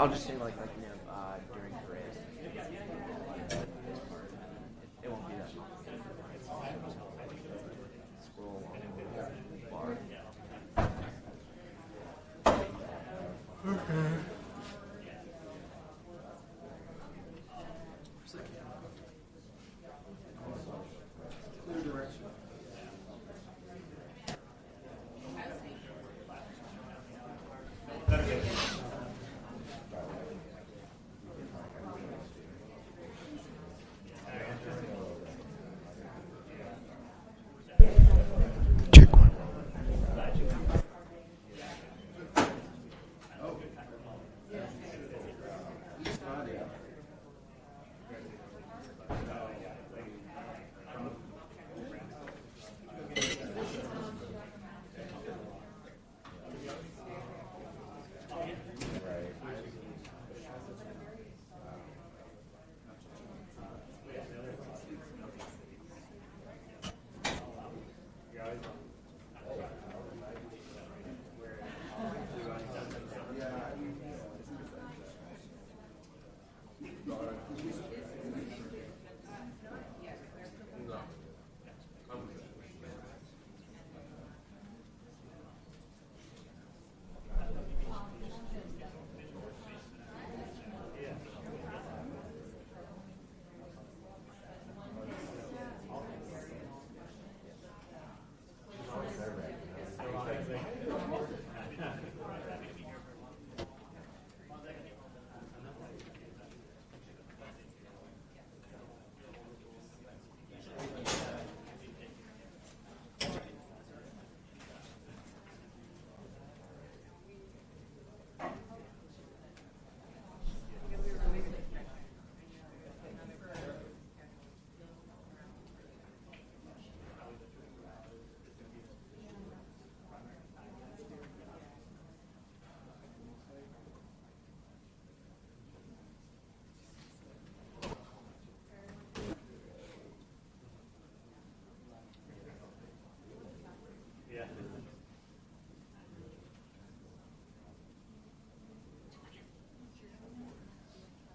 I'll just say like near during Grift. It won't be that long. Scroll along the bar. Okay. Clear direction. Check one.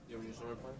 You have your summer plan?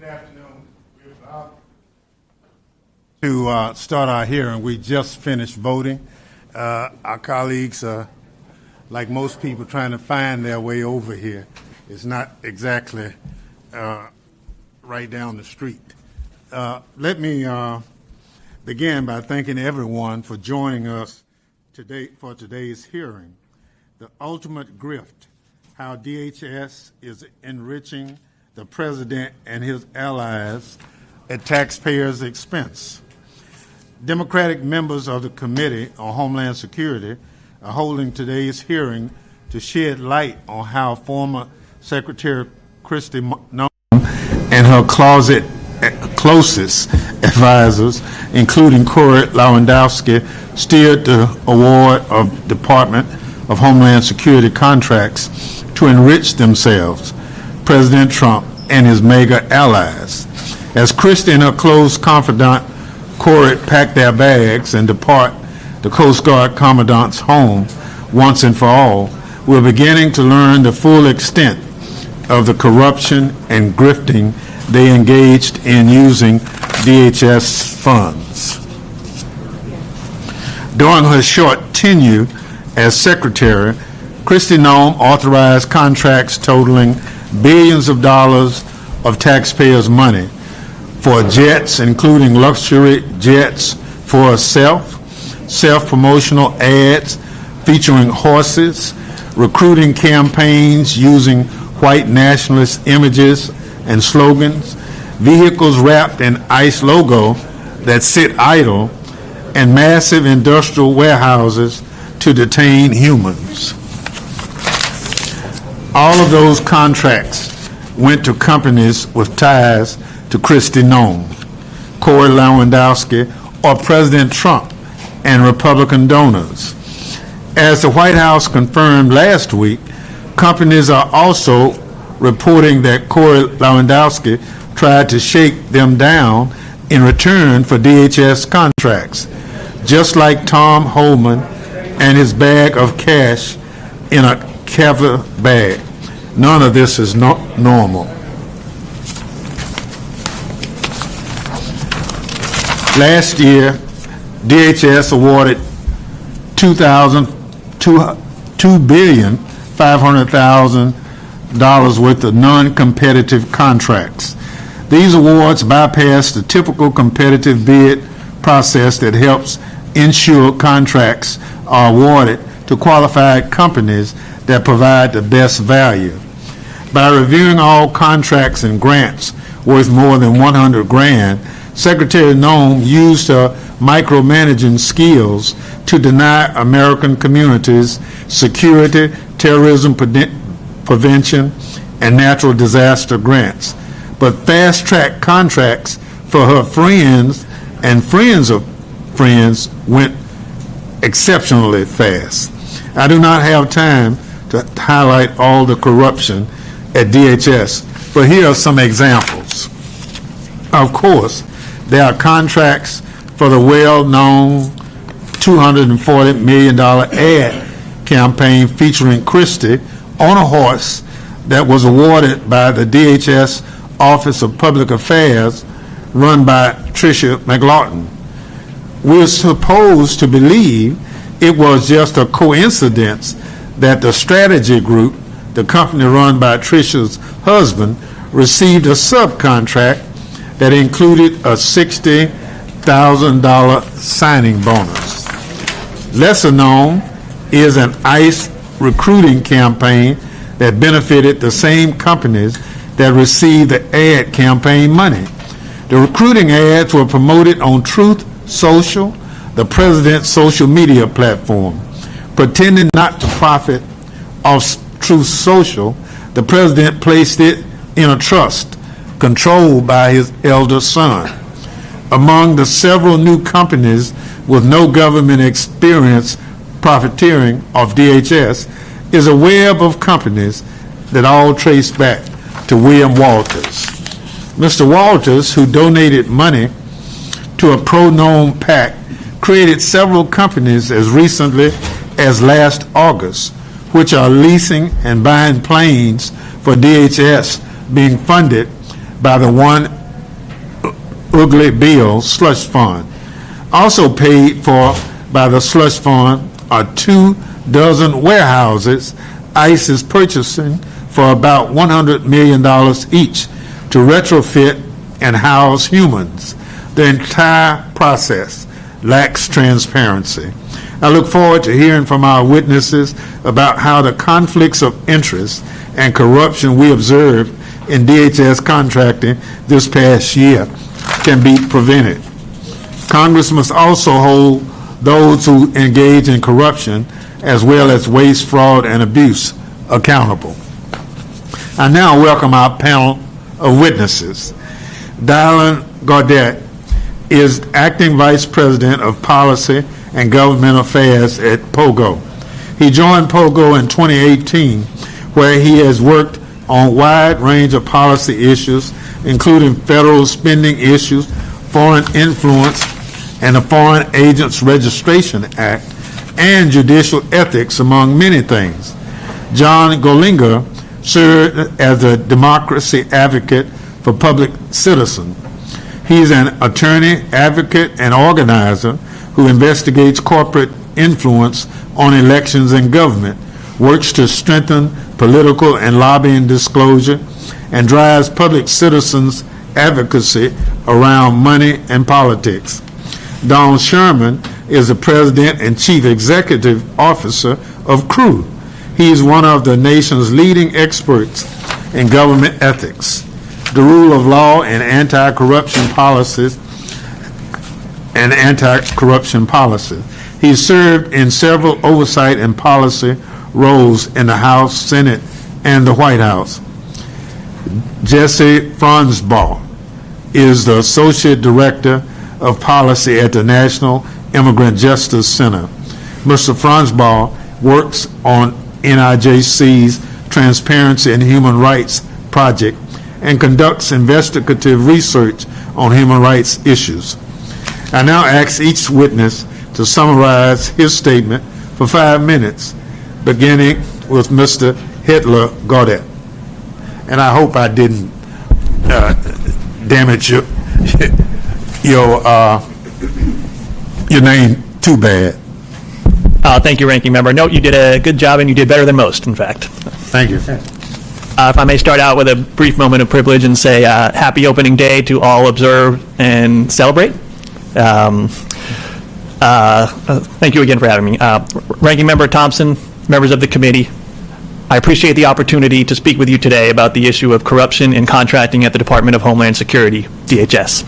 Good afternoon. We're about to start our hearing. We just finished voting. Our colleagues are, like most people, trying to find their way over here. It's not exactly right down the street. Let me begin by thanking everyone for joining us today for today's hearing. The ultimate grift, how DHS is enriching the president and his allies at taxpayers' expense. Democratic members of the Committee on Homeland Security are holding today's hearing to shed light on how former Secretary Kristi Noem and her closest advisors, including Corey Lewandowski, steered the award of Department of Homeland Security contracts to enrich themselves, President Trump and his MAGA allies. As Christie and her close confidant Corey pack their bags and depart the Coast Guard Commandant's home once and for all, we're beginning to learn the full extent of the corruption and grifting they engaged in using DHS funds. During her short tenure as Secretary, Kristi Noem authorized contracts totaling billions of dollars of taxpayers' money for jets, including luxury jets for self-promotional ads featuring horses, recruiting campaigns using white nationalist images and slogans, vehicles wrapped in ICE logo that sit idle, and massive industrial warehouses to detain humans. All of those contracts went to companies with ties to Kristi Noem, Corey Lewandowski, or President Trump and Republican donors. As the White House confirmed last week, companies are also reporting that Corey Lewandowski tried to shake them down in return for DHS contracts, just like Tom Homan and his bag of cash in a Kevlar bag. None of this is normal. Last year, DHS awarded $2,500,000 worth of non-competitive contracts. These awards bypass the typical competitive bid process that helps ensure contracts are awarded to qualified companies that provide the best value. By reviewing all contracts and grants worth more than $100,000, Secretary Noem used her micromanaging skills to deny American communities security, terrorism prevention, and natural disaster grants, but fast-track contracts for her friends and friends of friends went exceptionally fast. I do not have time to highlight all the corruption at DHS, but here are some examples. Of course, there are contracts for the well-known $240 million ad campaign featuring Christie on a horse that was awarded by the DHS Office of Public Affairs run by Tricia McLaughton. We're supposed to believe it was just a coincidence that the strategy group, the company run by Tricia's husband, received a subcontract that included a $60,000 signing bonus. Lesser known is an ICE recruiting campaign that benefited the same companies that received the ad campaign money. The recruiting ads were promoted on Truth Social, the president's social media platform. Pretending not to profit off Truth Social, the president placed it in a trust controlled by his elder son. Among the several new companies with no government experience profiteering off DHS is a web of companies that all trace back to William Walters. Mr. Walters, who donated money to a pro-Noem PAC, created several companies as recently as last August, which are leasing and buying planes for DHS, being funded by the One Ugly Bill slush fund. Also paid for by the slush fund are 24 warehouses ICE is purchasing for about $100 million each to retrofit and house humans. The entire process lacks transparency. I look forward to hearing from our witnesses about how the conflicts of interest and corruption we observed in DHS contracting this past year can be prevented. Congress must also hold those who engage in corruption as well as waste, fraud, and abuse accountable. I now welcome our panel of witnesses. Dylan Hedtler is Acting Vice President of Policy and Government Affairs at POGO. He joined POGO in 2018, where he has worked on a wide range of policy issues, including federal spending issues, foreign influence, and the Foreign Agents Registration Act, and judicial ethics, among many things. John Golinger served as a democracy advocate for public citizen. He's an attorney, advocate, and organizer who investigates corporate influence on elections and government, works to strengthen political and lobbying disclosure, and drives public citizens' advocacy around money and politics. Don Sherman is the president and chief executive officer of CREW. He is one of the nation's leading experts in government ethics, the rule of law, and anti-corruption policies. He served in several oversight and policy roles in the House, Senate, and the White House. Jesse Franzblau is the Associate Director of Policy at the National Immigrant Justice Center. Mr. Franzblau works on NIJC's Transparency and Human Rights Project and conducts investigative research on human rights issues. I now ask each witness to summarize his statement for 5 minutes, beginning with Mr. Hedtler Gaudet. And I hope I didn't damage your name too bad. Thank you, Ranking Member. No, you did a good job, and you did better than most, in fact. Thank you. If I may start out with a brief moment of privilege and say happy opening day to all observe and celebrate. Thank you again for having me. Ranking Member Thompson, members of the committee, I appreciate the opportunity to speak with you today about the issue of corruption in contracting at the Department of Homeland Security, DHS.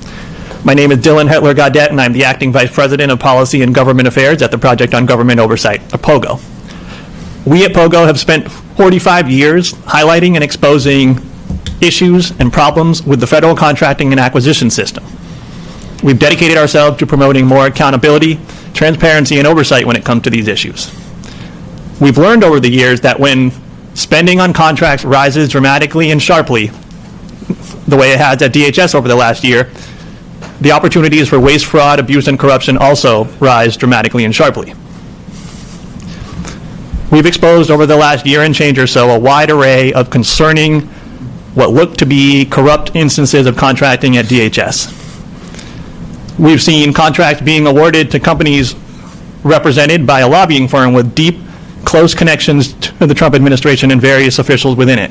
My name is Dylan Hedtler Gaudet, and I'm the Acting Vice President of Policy and Government Affairs at the Project on Government Oversight, or POGO. We at POGO have spent 45 years highlighting and exposing issues and problems with the federal contracting and acquisition system. We've dedicated ourselves to promoting more accountability, transparency, and oversight when it comes to these issues. We've learned over the years that when spending on contracts rises dramatically and sharply, the way it has at DHS over the last year, the opportunities for waste, fraud, abuse, and corruption also rise dramatically and sharply. We've exposed over the last year and change or so a wide array of concerning what look to be corrupt instances of contracting at DHS. We've seen contracts being awarded to companies represented by a lobbying firm with deep, close connections to the Trump administration and various officials within it.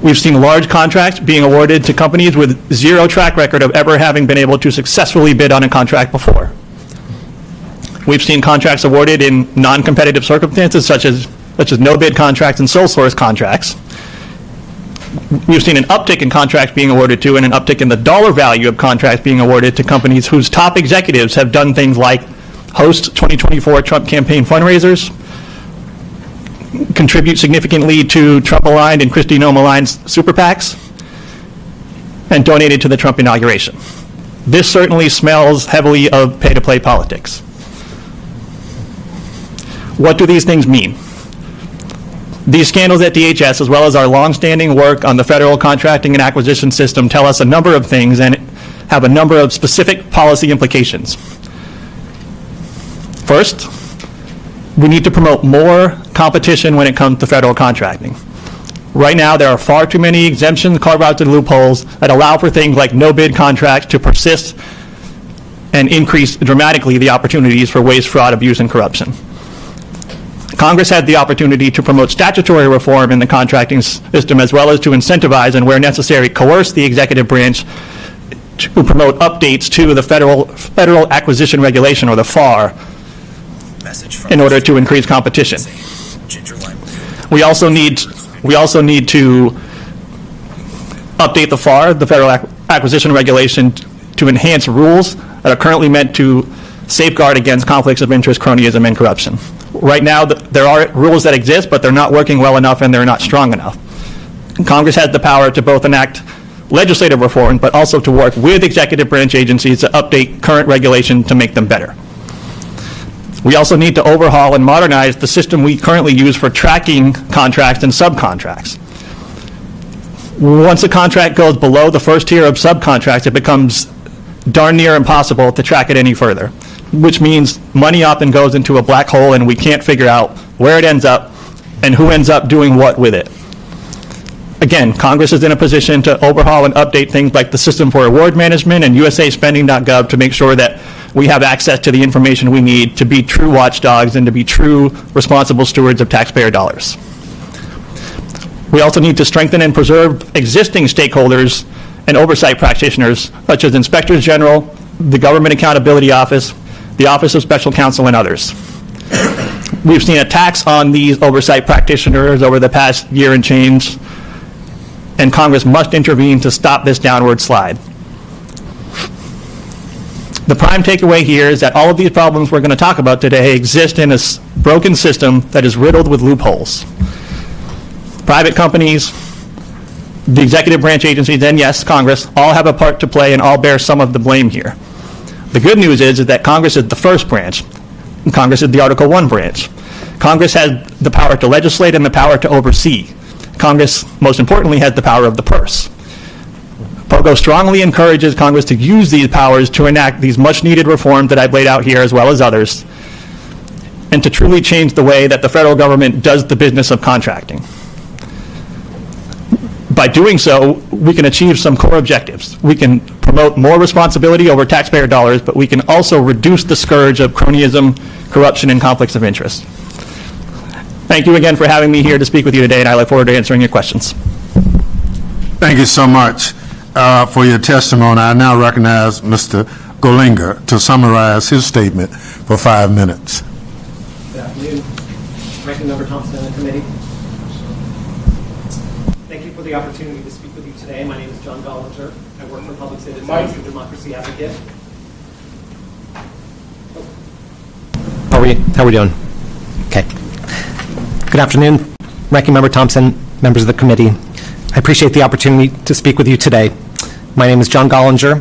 We've seen large contracts being awarded to companies with zero track record of ever having been able to successfully bid on a contract before. We've seen contracts awarded in non-competitive circumstances such as no-bid contracts and sole source contracts. We've seen an uptick in contracts being awarded to and an uptick in the dollar value of contracts being awarded to companies whose top executives have done things like host 2024 Trump campaign fundraisers, contribute significantly to Trump-aligned and Kristi Noem-aligned super PACs, and donated to the Trump inauguration. This certainly smells heavily of pay-to-play politics. What do these things mean? These scandals at DHS, as well as our longstanding work on the federal contracting and acquisition system, tell us a number of things and have a number of specific policy implications. First, we need to promote more competition when it comes to federal contracting. Right now, there are far too many exemptions, carve-outs, and loopholes that allow for things like no-bid contracts to persist and increase dramatically the opportunities for waste, fraud, abuse, and corruption. Congress had the opportunity to promote statutory reform in the contracting system, as well as to incentivize and, where necessary, coerce the executive branch to promote updates to the Federal Acquisition Regulation, or the FAR, in order to increase competition. We also need to update the FAR, the Federal Acquisition Regulation, to enhance rules that are currently meant to safeguard against conflicts of interest, cronyism, and corruption. Right now, there are rules that exist, but they're not working well enough and they're not strong enough. Congress has the power to both enact legislative reform, but also to work with executive branch agencies to update current regulation to make them better. We also need to overhaul and modernize the system we currently use for tracking contracts and subcontracts. Once a contract goes below the first tier of subcontracts, it becomes darn near impossible to track it any further, which means money often goes into a black hole and we can't figure out where it ends up and who ends up doing what with it. Again, Congress is in a position to overhaul and update things like the System for Award Management and usaspending.gov to make sure that we have access to the information we need to be true watchdogs and to be true responsible stewards of taxpayer dollars. We also need to strengthen and preserve existing stakeholders and oversight practitioners, such as inspectors general, the Government Accountability Office, the Office of Special Counsel, and others. We've seen attacks on these oversight practitioners over the past year and change, and Congress must intervene to stop this downward slide. The prime takeaway here is that all of these problems we're going to talk about today exist in a broken system that is riddled with loopholes. Private companies, the executive branch agencies, and yes, Congress, all have a part to play and all bear some of the blame here. The good news is that Congress is the first branch. Congress is the Article I branch. Congress has the power to legislate and the power to oversee. Congress, most importantly, has the power of the purse. POGO strongly encourages Congress to use these powers to enact these much-needed reforms that I've laid out here, as well as others, and to truly change the way that the federal government does the business of contracting. By doing so, we can achieve some core objectives. We can promote more responsibility over taxpayer dollars, but we can also reduce the scourge of cronyism, corruption, and conflicts of interest. Thank you again for having me here to speak with you today, and I look forward to answering your questions. Thank you so much for your testimony. I now recognize Mr. Golinger to summarize his statement for 5 minutes. Good afternoon. Ranking Member Thompson and the committee. Thank you for the opportunity to speak with you today. My name is John Golinger. I work for Public Citizens as the Democracy Advocate. How are we doing? Okay. Good afternoon, Ranking Member Thompson, members of the committee. I appreciate the opportunity to speak with you today. My name is John Golinger.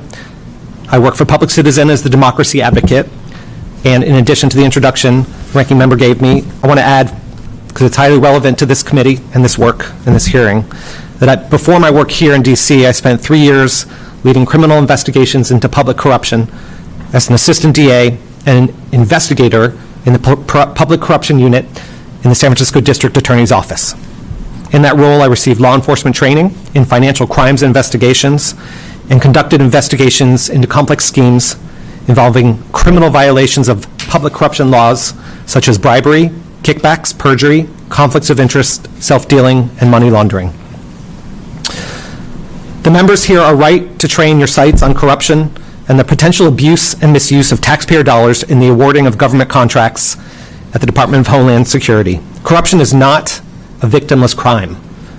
I work for Public Citizen as the Democracy Advocate. And in addition to the introduction Ranking Member gave me, I want to add, because it's highly relevant to this committee and this work and this hearing, that before my work here in D.C., I spent 3 years leading criminal investigations into public corruption as an assistant DA and an investigator in the public corruption unit in the San Francisco District Attorney's Office. In that role, I received law enforcement training in financial crimes investigations and conducted investigations into complex schemes involving criminal violations of public corruption laws such as bribery, kickbacks, perjury, conflicts of interest, self-dealing, and money laundering. The members here are right to train your sights on corruption and the potential abuse and misuse of taxpayer dollars in the awarding of government contracts at the Department of Homeland Security. Corruption is not a victimless crime.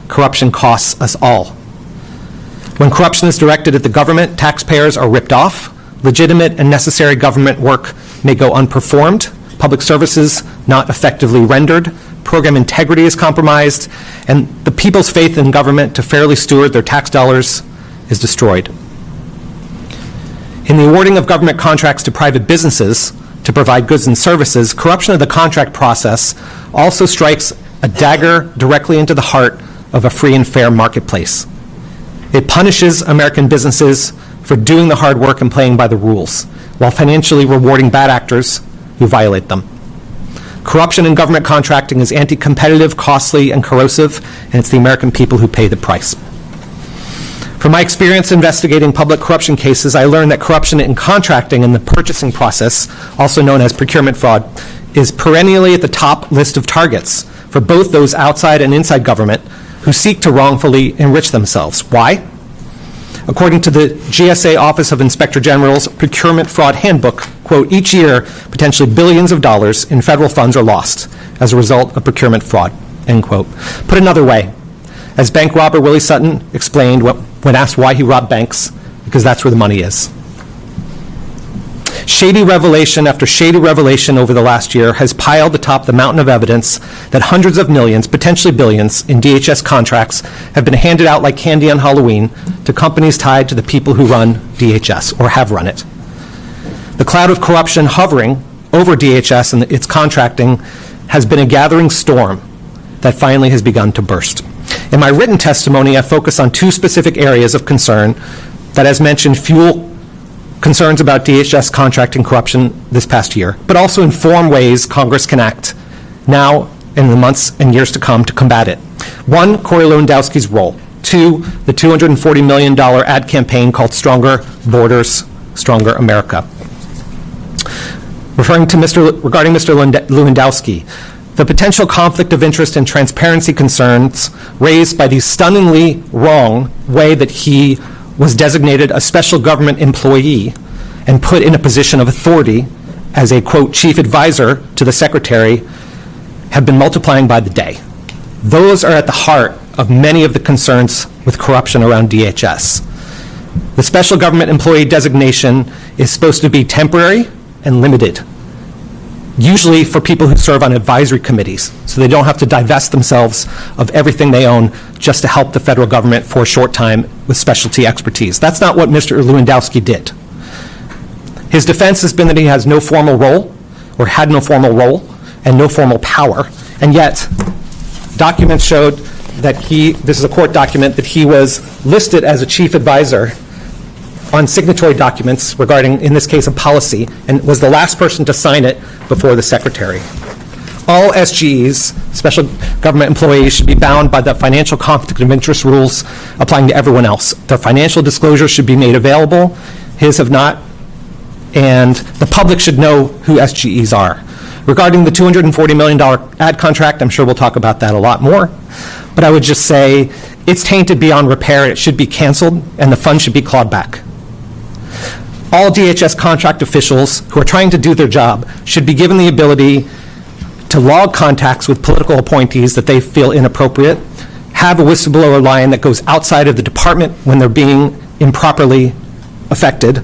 Corruption costs us all. When corruption is directed at the government, taxpayers are ripped off. Legitimate and necessary government work may go unperformed. Public services not effectively rendered. Program integrity is compromised. And the people's faith in government to fairly steward their tax dollars is destroyed. In the awarding of government contracts to private businesses to provide goods and services, corruption of the contract process also strikes a dagger directly into the heart of a free and fair marketplace. It punishes American businesses for doing the hard work and playing by the rules, while financially rewarding bad actors who violate them. Corruption in government contracting is anti-competitive, costly, and corrosive, and it's the American people who pay the price. From my experience investigating public corruption cases, I learned that corruption in contracting and the purchasing process, also known as procurement fraud, is perennially at the top list of targets for both those outside and inside government who seek to wrongfully enrich themselves. Why? According to the GSA Office of Inspector General's Procurement Fraud Handbook, quote, each year, potentially billions of dollars in federal funds are lost as a result of procurement fraud, end quote. Put another way, as bank robber Willie Sutton explained when asked why he robbed banks, because that's where the money is. Shady revelation after shady revelation over the last year has piled atop the mountain of evidence that hundreds of millions, potentially billions, in DHS contracts have been handed out like candy on Halloween to companies tied to the people who run DHS or have run it. The cloud of corruption hovering over DHS and its contracting has been a gathering storm that finally has begun to burst. In my written testimony, I focus on two specific areas of concern that, as mentioned, fuel concerns about DHS contracting corruption this past year, but also inform ways Congress can act now in the months and years to come to combat it. One, Corey Lewandowski's role. Two, the $240 million ad campaign called Stronger Borders, Stronger America. Regarding Mr. Lewandowski, the potential conflict of interest and transparency concerns raised by the stunningly wrong way that he was designated a special government employee and put in a position of authority as a, quote, chief advisor to the secretary have been multiplying by the day. Those are at the heart of many of the concerns with corruption around DHS. The special government employee designation is supposed to be temporary and limited, usually for people who serve on advisory committees, so they don't have to divest themselves of everything they own just to help the federal government for a short time with specialty expertise. That's not what Mr. Lewandowski did. His defense has been that he has no formal role, or had no formal role, and no formal power, and yet documents showed that this is a court document, that he was listed as a chief advisor on signatory documents regarding, in this case, a policy, and was the last person to sign it before the secretary. All SGEs, special government employees, should be bound by the financial conflict of interest rules applying to everyone else. Their financial disclosures should be made available. His have not. And the public should know who SGEs are. Regarding the $240 million ad contract, I'm sure we'll talk about that a lot more. But I would just say it's tainted beyond repair. It should be canceled, and the fund should be clawed back. All DHS contract officials who are trying to do their job should be given the ability to log contacts with political appointees that they feel inappropriate, have a whistleblower line that goes outside of the department when they're being improperly affected,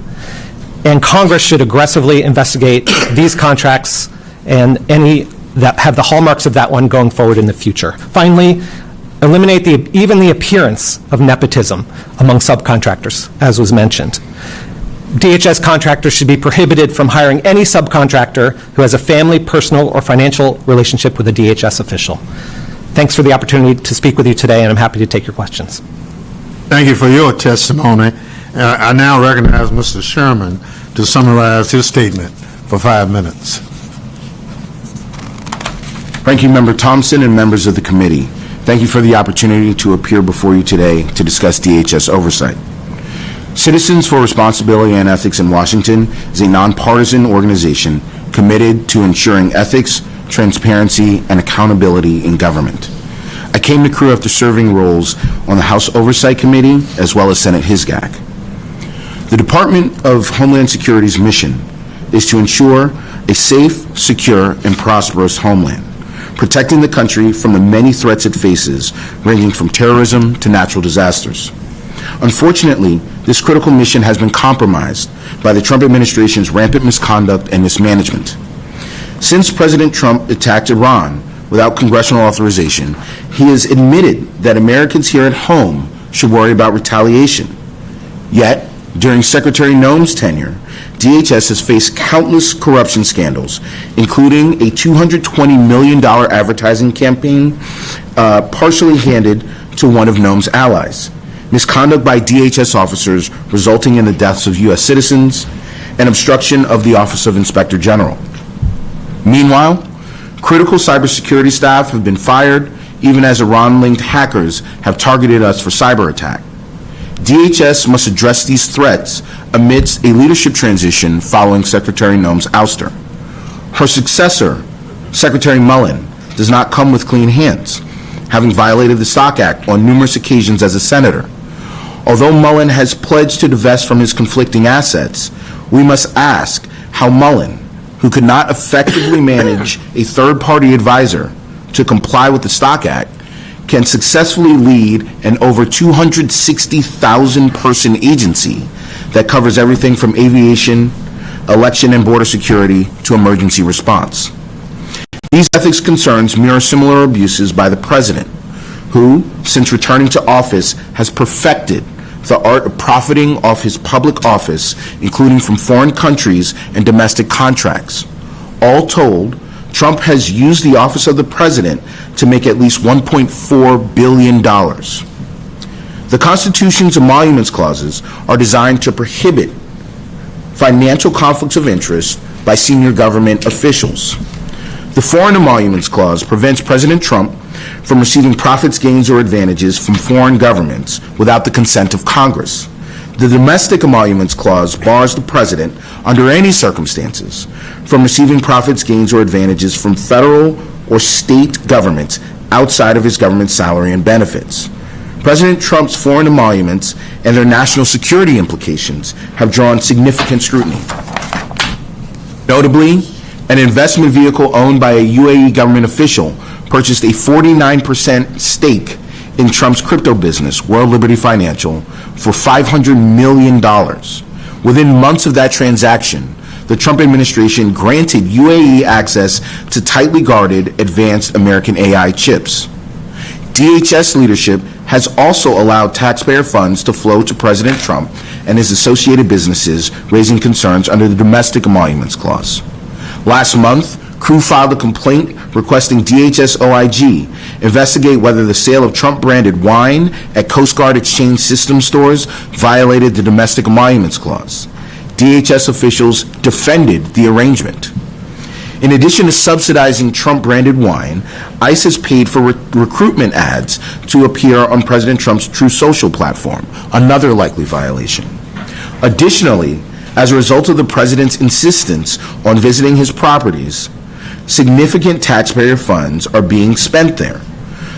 and Congress should aggressively investigate these contracts and any that have the hallmarks of that one going forward in the future. Finally, eliminate even the appearance of nepotism among subcontractors, as was mentioned. DHS contractors should be prohibited from hiring any subcontractor who has a family, personal, or financial relationship with a DHS official. Thanks for the opportunity to speak with you today, and I'm happy to take your questions. Thank you for your testimony. I now recognize Mr. Sherman to summarize his statement for 5 minutes. Ranking Member Thompson and members of the committee, thank you for the opportunity to appear before you today to discuss DHS oversight. Citizens for Responsibility and Ethics in Washington is a nonpartisan organization committed to ensuring ethics, transparency, and accountability in government. I came to Crew after serving roles on the House Oversight Committee as well as Senate HISGAC. The Department of Homeland Security's mission is to ensure a safe, secure, and prosperous homeland, protecting the country from the many threats it faces, ranging from terrorism to natural disasters. Unfortunately, this critical mission has been compromised by the Trump administration's rampant misconduct and mismanagement. Since President Trump attacked Iran without congressional authorization, he has admitted that Americans here at home should worry about retaliation. Yet, during Secretary Noem's tenure, DHS has faced countless corruption scandals, including a $220 million advertising campaign partially handed to one of Noem's allies, misconduct by DHS officers resulting in the deaths of U.S. citizens, and obstruction of the Office of Inspector General. Meanwhile, critical cybersecurity staff have been fired, even as Iran-linked hackers have targeted us for cyber attack. DHS must address these threats amidst a leadership transition following Secretary Noem's ouster. Her successor, Secretary Mullen, does not come with clean hands, having violated the Stock Act on numerous occasions as a senator. Although Mullen has pledged to divest from his conflicting assets, we must ask how Mullen, who could not effectively manage a third-party advisor to comply with the Stock Act, can successfully lead an over 260,000-person agency that covers everything from aviation, election and border security to emergency response. These ethics concerns mirror similar abuses by the president, who, since returning to office, has perfected the art of profiting off his public office, including from foreign countries and domestic contracts, All told, Trump has used the office of the president to make at least $1.4 billion. The Constitution's emoluments clauses are designed to prohibit financial conflicts of interest by senior government officials. The Foreign Emoluments Clause prevents President Trump from receiving profits, gains, or advantages from foreign governments without the consent of Congress. The Domestic Emoluments Clause bars the president, under any circumstances, from receiving profits, gains, or advantages from federal or state governments outside of his government salary and benefits. President Trump's foreign emoluments and their national security implications have drawn significant scrutiny. Notably, an investment vehicle owned by a UAE government official purchased a 49% stake in Trump's crypto business, World Liberty Financial, for $500 million. Within months of that transaction, the Trump administration granted UAE access to tightly guarded advanced American AI chips. DHS leadership has also allowed taxpayer funds to flow to President Trump and his associated businesses, raising concerns under the Domestic Emoluments Clause. Last month, Crew filed a complaint requesting DHS OIG investigate whether the sale of Trump-branded wine at Coast Guard exchange system stores violated the Domestic Emoluments Clause. DHS officials defended the arrangement. In addition to subsidizing Trump-branded wine, ICE has paid for recruitment ads to appear on President Trump's Truth Social platform, another likely violation. Additionally, as a result of the president's insistence on visiting his properties, significant taxpayer funds are being spent there.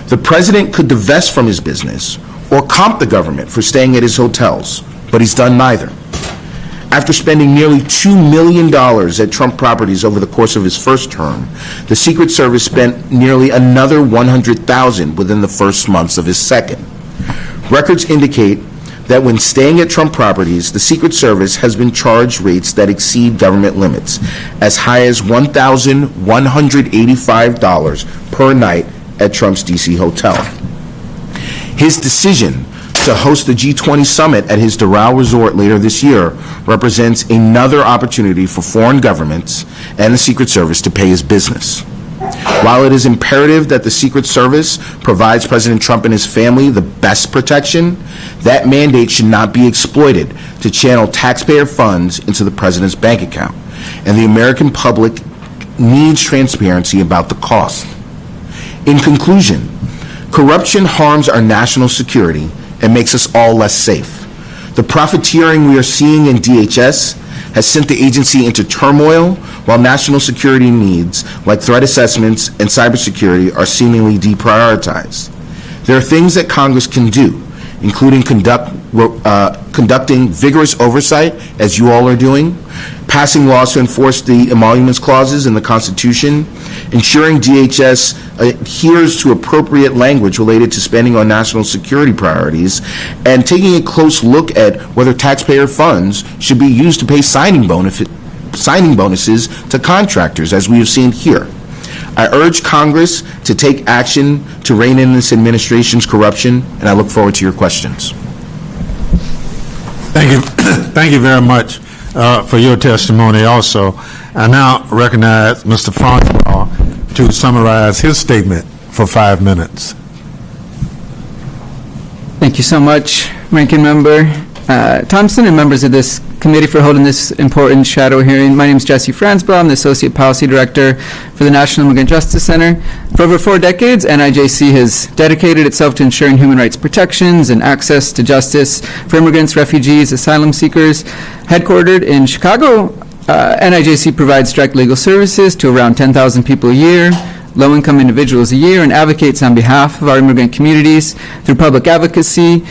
The president could divest from his business or comp the government for staying at his hotels, but he's done neither. After spending nearly $2 million at Trump properties over the course of his first term, the Secret Service spent nearly another $100,000 within the first months of his second. Records indicate that when staying at Trump properties, the Secret Service has been charged rates that exceed government limits, as high as $1,185 per night at Trump's D.C. hotel. His decision to host the G20 summit at his Doral resort later this year represents another opportunity for foreign governments and the Secret Service to pay his business. While it is imperative that the Secret Service provides President Trump and his family the best protection, that mandate should not be exploited to channel taxpayer funds into the president's bank account, and the American public needs transparency about the cost. In conclusion, corruption harms our national security and makes us all less safe. The profiteering we are seeing in DHS has sent the agency into turmoil, while national security needs like threat assessments and cybersecurity are seemingly deprioritized. There are things that Congress can do, including conducting vigorous oversight, as you all are doing, passing laws to enforce the emoluments clauses in the Constitution, ensuring DHS adheres to appropriate language related to spending on national security priorities, and taking a close look at whether taxpayer funds should be used to pay signing bonuses to contractors, as we have seen here. I urge Congress to take action to rein in this administration's corruption, and I look forward to your questions. Thank you. Thank you very much for your testimony also. I now recognize Mr. Franzblau to summarize his statement for 5 minutes. Thank you so much, Ranking Member Thompson and members of this committee for holding this important shadow hearing. My name is Jesse Franzblau. I'm the Associate Policy Director for the National Immigrant Justice Center. For over 4 decades, NIJC has dedicated itself to ensuring human rights protections and access to justice for immigrants, refugees, asylum seekers. Headquartered in Chicago, NIJC provides direct legal services to around 10,000 people a year, low-income individuals a year, and advocates on behalf of our immigrant communities through public advocacy,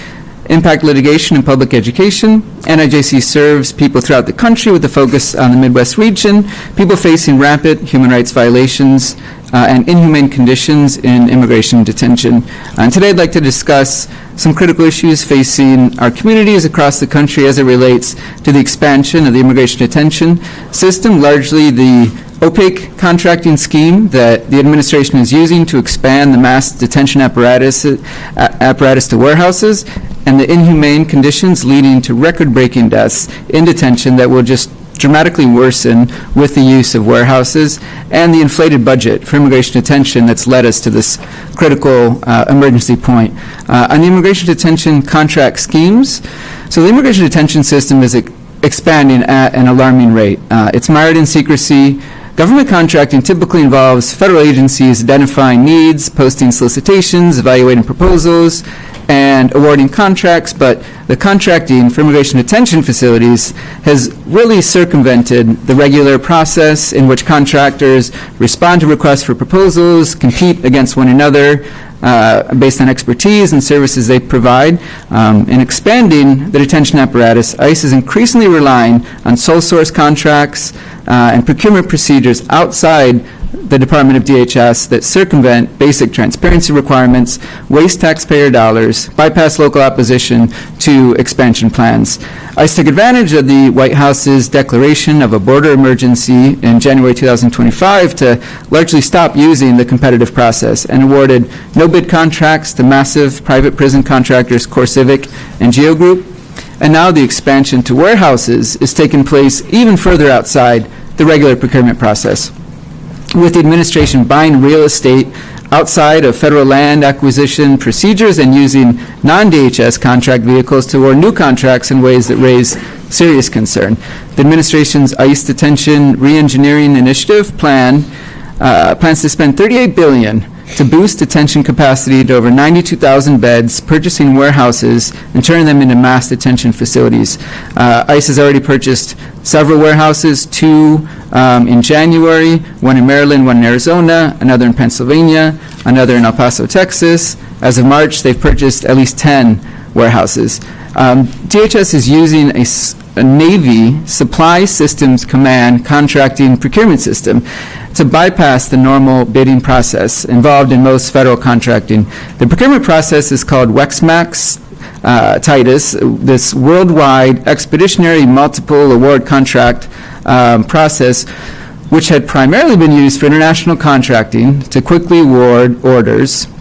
impact litigation, and public education. NIJC serves people throughout the country with a focus on the Midwest region, people facing rampant human rights violations and inhumane conditions in immigration detention. And today I'd like to discuss some critical issues facing our communities across the country as it relates to the expansion of the immigration detention system, largely the opaque contracting scheme that the administration is using to expand the mass detention apparatus to warehouses, and the inhumane conditions leading to record-breaking deaths in detention that will just dramatically worsen with the use of warehouses and the inflated budget for immigration detention that's led us to this critical emergency point. On the immigration detention contract schemes, so the immigration detention system is expanding at an alarming rate. It's mired in secrecy. Government contracting typically involves federal agencies identifying needs, posting solicitations, evaluating proposals, and awarding contracts, but the contracting for immigration detention facilities has really circumvented the regular process in which contractors respond to requests for proposals, compete against one another based on expertise and services they provide. In expanding the detention apparatus, ICE is increasingly relying on sole source contracts and procurement procedures outside the Department of DHS that circumvent basic transparency requirements, waste taxpayer dollars, bypass local opposition to expansion plans. ICE took advantage of the White House's declaration of a border emergency in January 2025 to largely stop using the competitive process and awarded no-bid contracts to massive private prison contractors CoreCivic and Geo Group. And now the expansion to warehouses is taking place even further outside the regular procurement process, with the administration buying real estate outside of federal land acquisition procedures and using non-DHS contract vehicles to award new contracts in ways that raise serious concern. The administration's ICE detention reengineering initiative plans to spend $38 billion to boost detention capacity to over 92,000 beds, purchasing warehouses and turning them into mass detention facilities. ICE has already purchased several warehouses, two in January, one in Maryland, one in Arizona, another in Pennsylvania, another in El Paso, Texas. As of March, they've purchased at least 10 warehouses. DHS is using a Navy Supply Systems Command contracting procurement system to bypass the normal bidding process involved in most federal contracting. The procurement process is called WEXMAX Titus, this worldwide expeditionary multiple award contract process, which had primarily been used for international contracting to quickly award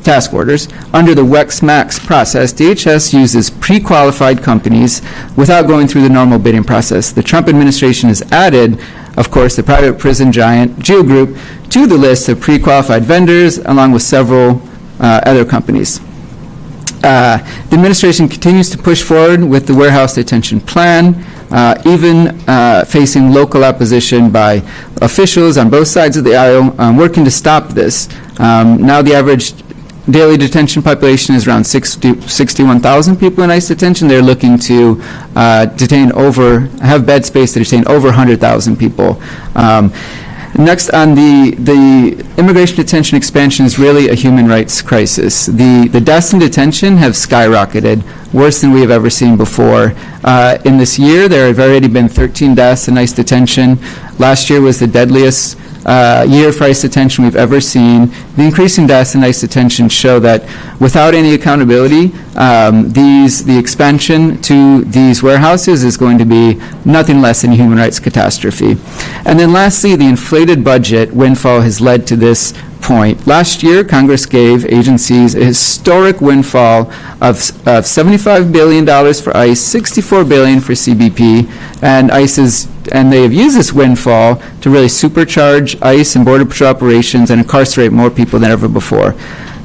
task orders. Under the WEXMAX process, DHS uses pre-qualified companies without going through the normal bidding process. The Trump administration has added, of course, the private prison giant Geo Group to the list of pre-qualified vendors, along with several other companies. The administration continues to push forward with the warehouse detention plan, even facing local opposition by officials on both sides of the aisle working to stop this. Now the average daily detention population is around 61,000 people in ICE detention. They're looking to have bed space to detain over 100,000 people. Next, on the immigration detention expansion is really a human rights crisis. The deaths in detention have skyrocketed, worse than we have ever seen before. In this year, there have already been 13 deaths in ICE detention. Last year was the deadliest year for ICE detention we've ever seen. The increasing deaths in ICE detention show that without any accountability, the expansion to these warehouses is going to be nothing less than a human rights catastrophe. And then lastly, the inflated budget windfall has led to this point. Last year, Congress gave agencies a historic windfall of $75 billion for ICE, $64 billion for CBP, and they have used this windfall to really supercharge ICE and Border Patrol operations and incarcerate more people than ever before.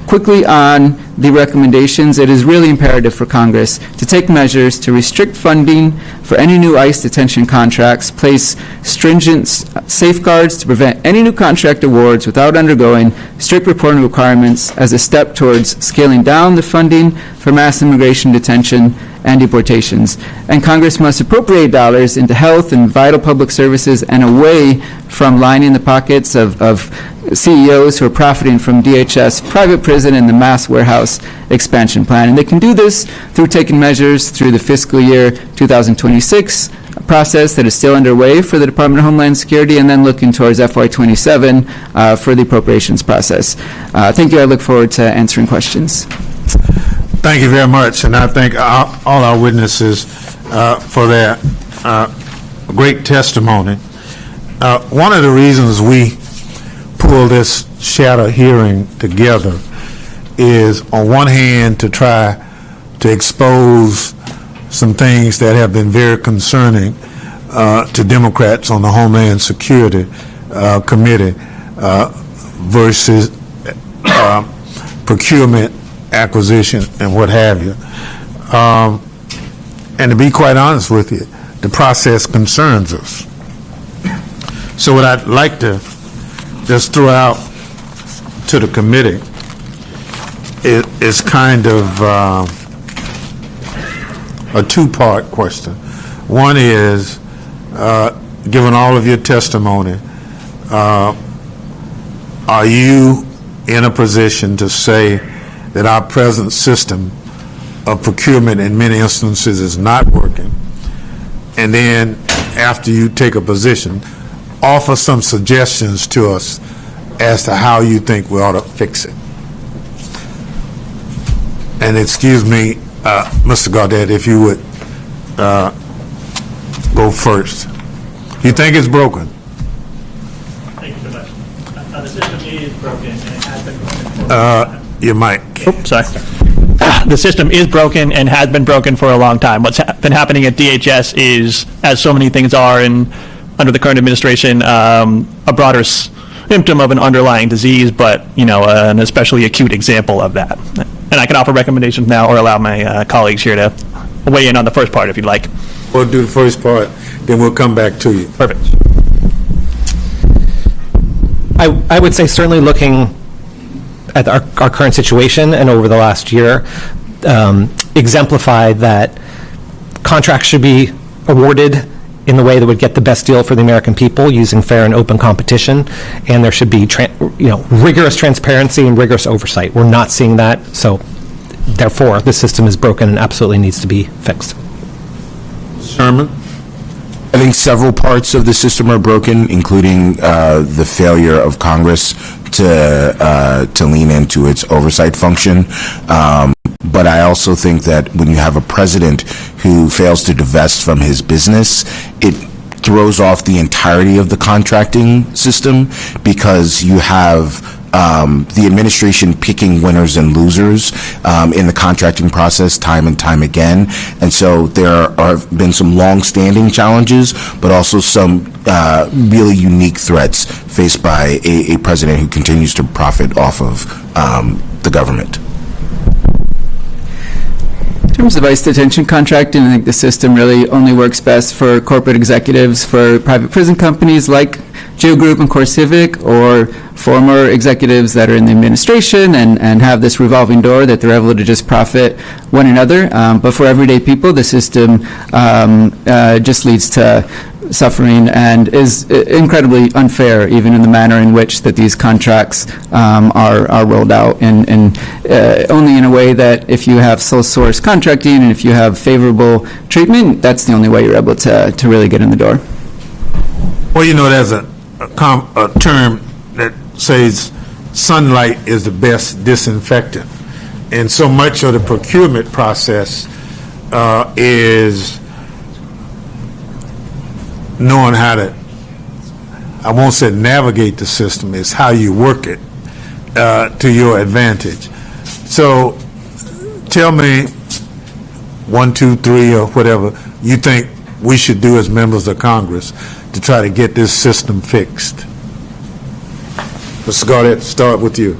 Quickly on the recommendations, it is really imperative for Congress to take measures to restrict funding for any new ICE detention contracts, place stringent safeguards to prevent any new contract awards without undergoing strict reporting requirements as a step towards scaling down the funding for mass immigration detention and deportations. And Congress must appropriate dollars into health and vital public services and away from lining the pockets of CEOs who are profiting from DHS private prison and the mass warehouse expansion plan. And they can do this through taking measures through the fiscal year 2026 process that is still underway for the Department of Homeland Security, and then looking towards FY27 for the appropriations process. Thank you. I look forward to answering questions. Thank you very much, and I thank all our witnesses for their great testimony. One of the reasons we pull this shadow hearing together is, on one hand, to try to expose some things that have been very concerning to Democrats on the Homeland Security Committee versus procurement, acquisition, and what have you. And to be quite honest with you, the process concerns us. So what I'd like to just throw out to the committee is kind of a two-part question. One is, given all of your testimony, are you in a position to say that our present system of procurement in many instances is not working? And then after you take a position, offer some suggestions to us as to how you think we ought to fix it. And excuse me, Mr. Gaudet, if you would go first. You think it's broken? Thank you so much. The system is broken and it has been broken. Your mic. Oops, sorry. The system is broken and has been broken for a long time. What's been happening at DHS is, as so many things are under the current administration, a broader symptom of an underlying disease, but an especially acute example of that. And I can offer recommendations now, or allow my colleagues here to weigh in on the first part if you'd like. We'll do the first part, then we'll come back to you. Perfect. I would say certainly looking at our current situation and over the last year, exemplify that contracts should be awarded in the way that would get the best deal for the American people using fair and open competition, and there should be rigorous transparency and rigorous oversight. We're not seeing that, so therefore the system is broken and absolutely needs to be fixed. Sherman? I think several parts of the system are broken, including the failure of Congress to lean into its oversight function. But I also think that when you have a president who fails to divest from his business, it throws off the entirety of the contracting system, because you have the administration picking winners and losers in the contracting process time and time again. And so there have been some long-standing challenges, but also some really unique threats faced by a president who continues to profit off of the government. In terms of ICE detention contracting, I think the system really only works best for corporate executives for private prison companies like Geo Group and CoreCivic, or former executives that are in the administration and have this revolving door that they're able to just profit one another. But for everyday people, the system just leads to suffering and is incredibly unfair, even in the manner in which that these contracts are rolled out, and only in a way that if you have sole source contracting and if you have favorable treatment, that's the only way you're able to really get in the door. Well, there's a term that says sunlight is the best disinfectant. And so much of the procurement process is knowing how to, I won't say navigate the system, it's how you work it to your advantage. So tell me 1, 2, 3, or whatever you think we should do as members of Congress to try to get this system fixed. Mr. Gaudet, start with you.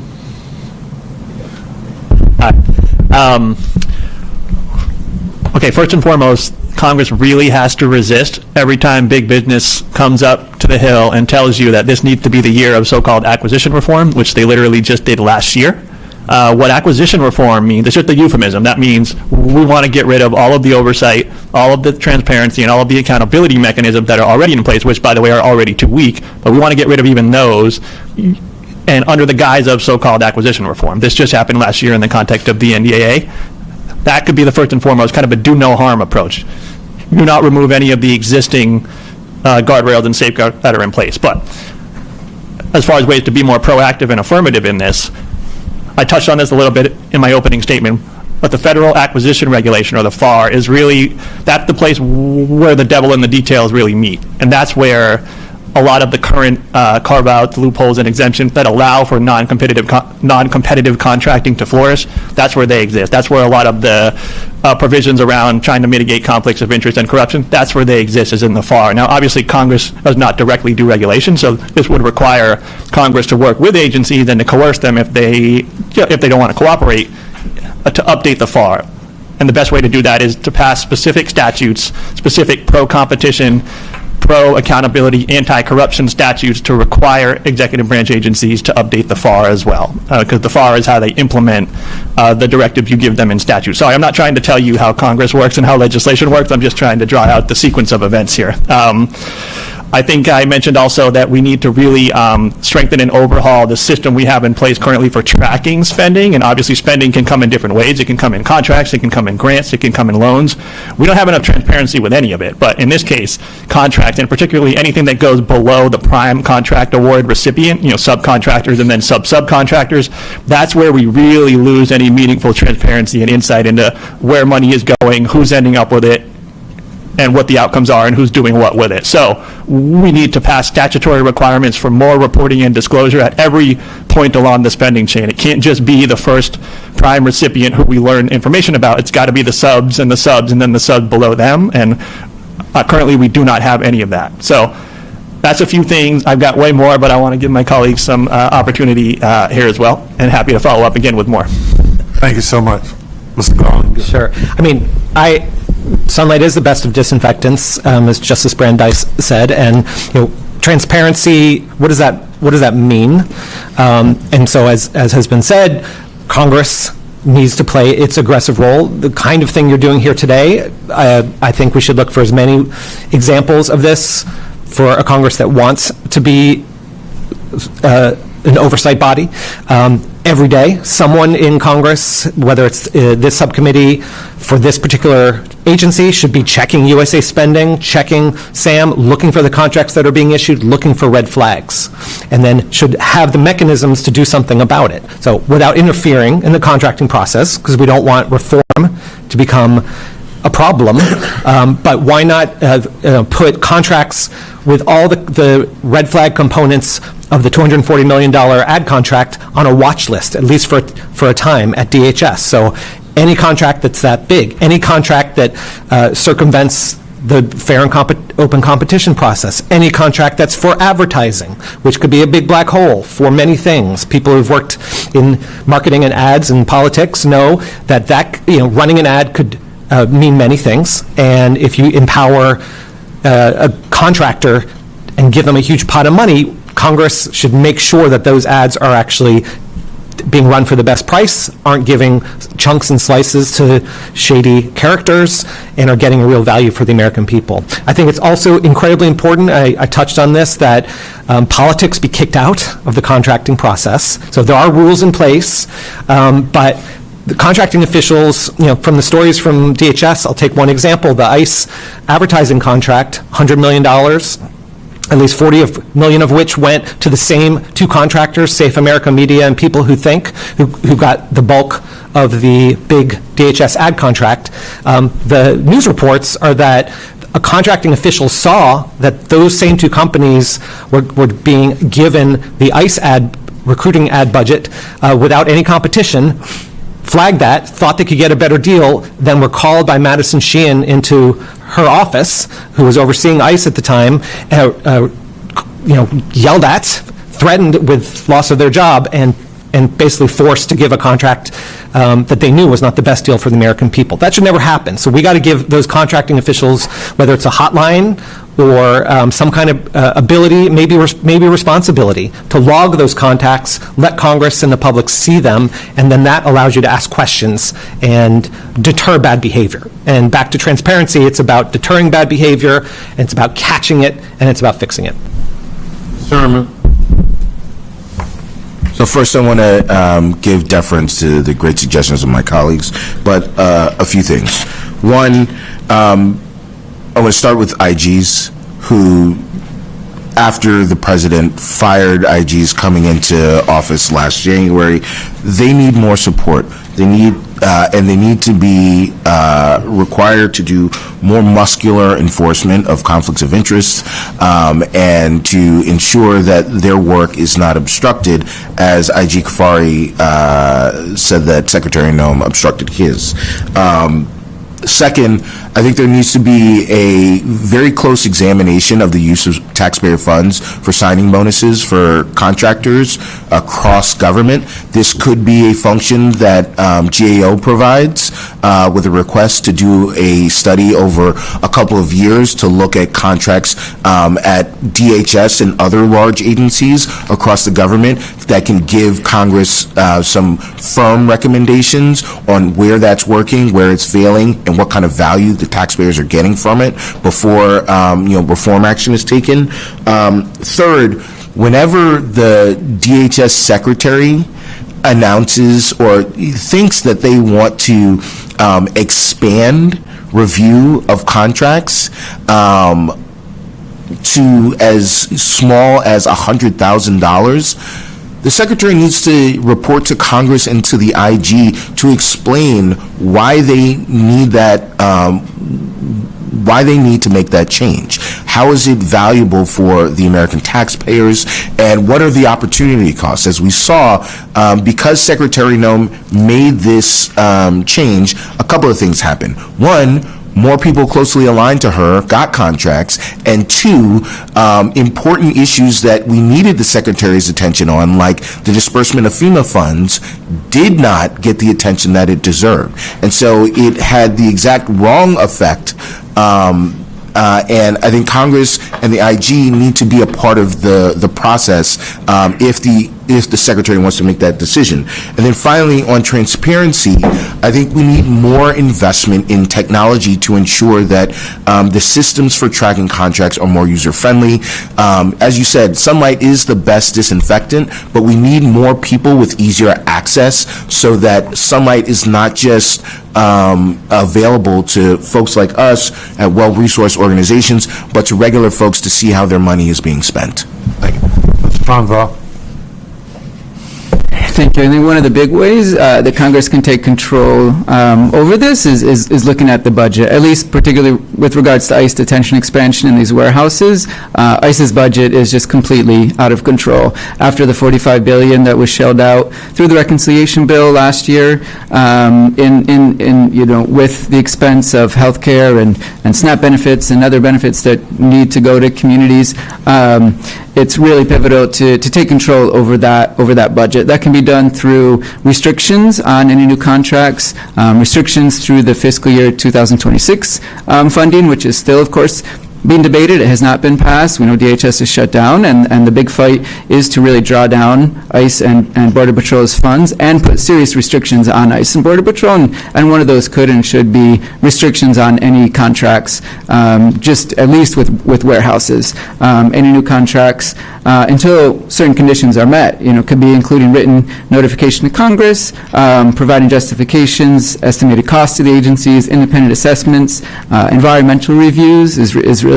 Okay, first and foremost, Congress really has to resist every time big business comes up to the Hill and tells you that this needs to be the year of so-called acquisition reform, which they literally just did last year. What acquisition reform means, it's just a euphemism. That means we want to get rid of all of the oversight, all of the transparency, and all of the accountability mechanisms that are already in place, which, by the way, are already too weak. But we want to get rid of even those, and under the guise of so-called acquisition reform. This just happened last year in the context of the NDAA. That could be the first and foremost kind of a do-no-harm approach. Do not remove any of the existing guardrails and safeguards that are in place. But as far as ways to be more proactive and affirmative in this, I touched on this a little bit in my opening statement, but the Federal Acquisition Regulation, or the FAR, is really, that's the place where the devil and the details really meet. And that's where a lot of the current carve-outs, loopholes, and exemptions that allow for non-competitive contracting to flourish, that's where they exist. That's where a lot of the provisions around trying to mitigate conflicts of interest and corruption, that's where they exist, is in the FAR. Now, obviously, Congress does not directly do regulation, so this would require Congress to work with agencies and to coerce them if they don't want to cooperate, to update the FAR. And the best way to do that is to pass specific statutes, specific pro-competition, pro-accountability, anti-corruption statutes to require executive branch agencies to update the FAR as well, because the FAR is how they implement the directive you give them in statute. Sorry, I'm not trying to tell you how Congress works and how legislation works. I'm just trying to draw out the sequence of events here. I think I mentioned also that we need to really strengthen and overhaul the system we have in place currently for tracking spending, and obviously spending can come in different ways. It can come in contracts, it can come in grants, it can come in loans. We don't have enough transparency with any of it, but in this case, contracts, and particularly anything that goes below the prime contract award recipient, subcontractors and then subcontractors, that's where we really lose any meaningful transparency and insight into where money is going, who's ending up with it, and what the outcomes are and who's doing what with it. So we need to pass statutory requirements for more reporting and disclosure at every point along the spending chain. It can't just be the first prime recipient who we learn information about. It's got to be the subs and then the subs below them. And currently we do not have any of that. So that's a few things. I've got way more, but I want to give my colleagues some opportunity here as well, and happy to follow up again with more. Thank you so much. Mr. Golinger. Sure. I mean, sunlight is the best of disinfectants, as Justice Brandeis said, and transparency. What does that mean? And so, as has been said, Congress needs to play its aggressive role. The kind of thing you're doing here today, I think we should look for as many examples of this for a Congress that wants to be an oversight body. Every day, someone in Congress, whether it's this subcommittee for this particular agency, should be checking USA spending, checking SAM, looking for the contracts that are being issued, looking for red flags, and then should have the mechanisms to do something about it. So without interfering in the contracting process, because we don't want reform to become a problem, but why not put contracts with all the red flag components of the $240 million ad contract on a watch list, at least for a time at DHS. So any contract that's that big, any contract that circumvents the fair and open competition process, any contract that's for advertising, which could be a big black hole for many things. People who've worked in marketing and ads and politics know that running an ad could mean many things, and if you empower a contractor and give them a huge pot of money, Congress should make sure that those ads are actually being run for the best price, aren't giving chunks and slices to shady characters, and are getting a real value for the American people. I think it's also incredibly important, I touched on this, that politics be kicked out of the contracting process. So there are rules in place, but the contracting officials, from the stories from DHS, I'll take one example, the ICE advertising contract, $100 million, at least $40 million of which went to the same two contractors, Safe America Media and People Who Think, who got the bulk of the big DHS ad contract. The news reports are that a contracting official saw that those same two companies were being given the ICE recruiting ad budget without any competition, flagged that, thought they could get a better deal, then were called by Madison Sheehan into her office, who was overseeing ICE at the time, yelled at, threatened with loss of their job, and basically forced to give a contract that they knew was not the best deal for the American people. That should never happen. So we got to give those contracting officials, whether it's a hotline or some kind of ability, maybe responsibility, to log those contacts, let Congress and the public see them, and then that allows you to ask questions and deter bad behavior. And back to transparency, it's about deterring bad behavior, and it's about catching it, and it's about fixing it. Sherman. So first, I want to give deference to the great suggestions of my colleagues, but a few things. One, I want to start with IGs, who, after the president fired IGs coming into office last January, they need more support. They need to be required to do more muscular enforcement of conflicts of interest, and to ensure that their work is not obstructed, as IG Kafari said that Secretary Noem obstructed his. Second, I think there needs to be a very close examination of the use of taxpayer funds for signing bonuses for contractors across government. This could be a function that GAO provides with a request to do a study over a couple of years to look at contracts at DHS and other large agencies across the government that can give Congress some firm recommendations on where that's working, where it's failing, and what kind of value the taxpayers are getting from it before reform action is taken. Third, whenever the DHS secretary announces or thinks that they want to expand review of contracts to as small as $100,000, the Secretary needs to report to Congress and to the IG to explain why they need that, why they need to make that change. How is it valuable for the American taxpayers, and what are the opportunity costs? As we saw, because Secretary Noem made this change, a couple of things happened. One, more people closely aligned to her got contracts, and two, important issues that we needed the Secretary's attention on, like the disbursement of FEMA funds, did not get the attention that it deserved. And so it had the exact wrong effect, and I think Congress and the IG need to be a part of the process if the Secretary wants to make that decision. And then finally, on transparency, I think we need more investment in technology to ensure that the systems for tracking contracts are more user-friendly. As you said, sunlight is the best disinfectant, but we need more people with easier access so that sunlight is not just available to folks like us at well-resourced organizations, but to regular folks to see how their money is being spent. Thank you. Mr. Franzblau. Thank you. I think one of the big ways that Congress can take control over this is looking at the budget, at least particularly with regards to ICE detention expansion in these warehouses. ICE's budget is just completely out of control. After the $45 billion that was shelled out through the reconciliation bill last year, with the expense of health care and SNAP benefits and other benefits that need to go to communities, it's really pivotal to take control over that budget. That can be done through restrictions on any new contracts, restrictions through the fiscal year 2026 funding, which is still, of course, being debated. It has not been passed. We know DHS is shut down, and the big fight is to really draw down ICE and Border Patrol's funds and put serious restrictions on ICE and Border Patrol, and one of those could and should be restrictions on any contracts, just at least with warehouses. Any new contracts, until certain conditions are met, could be including written notification to Congress, providing justifications, estimated costs to the agencies, independent assessments, environmental reviews is really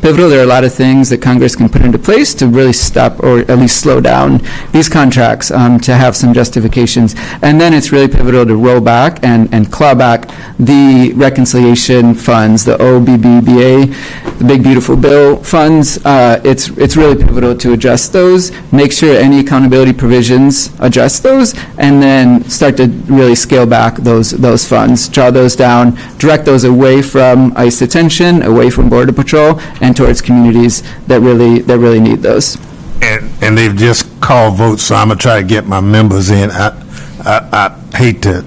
pivotal. There are a lot of things that Congress can put into place to really stop or at least slow down these contracts, to have some justifications. And then it's really pivotal to roll back and claw back the reconciliation funds, the OBBBA, the Big Beautiful Bill funds. It's really pivotal to adjust those, make sure any accountability provisions adjust those, and then start to really scale back those funds, draw those down, direct those away from ICE detention, away from Border Patrol, and towards communities that really need those. And they've just called votes, so I'm going to try to get my members in. I hate to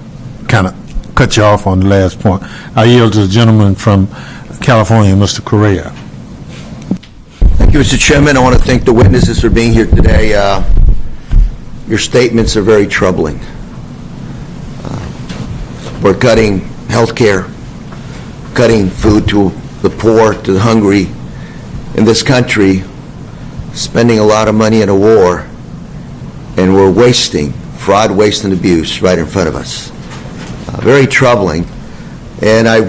kind of cut you off on the last point. I yield to the gentleman from California, Mr. Correa. Thank you, Mr. Chairman. I want to thank the witnesses for being here today. Your statements are very troubling. We're cutting health care, cutting food to the poor, to the hungry in this country, spending a lot of money in a war, and we're wasting fraud, waste, and abuse right in front of us. Very troubling. And I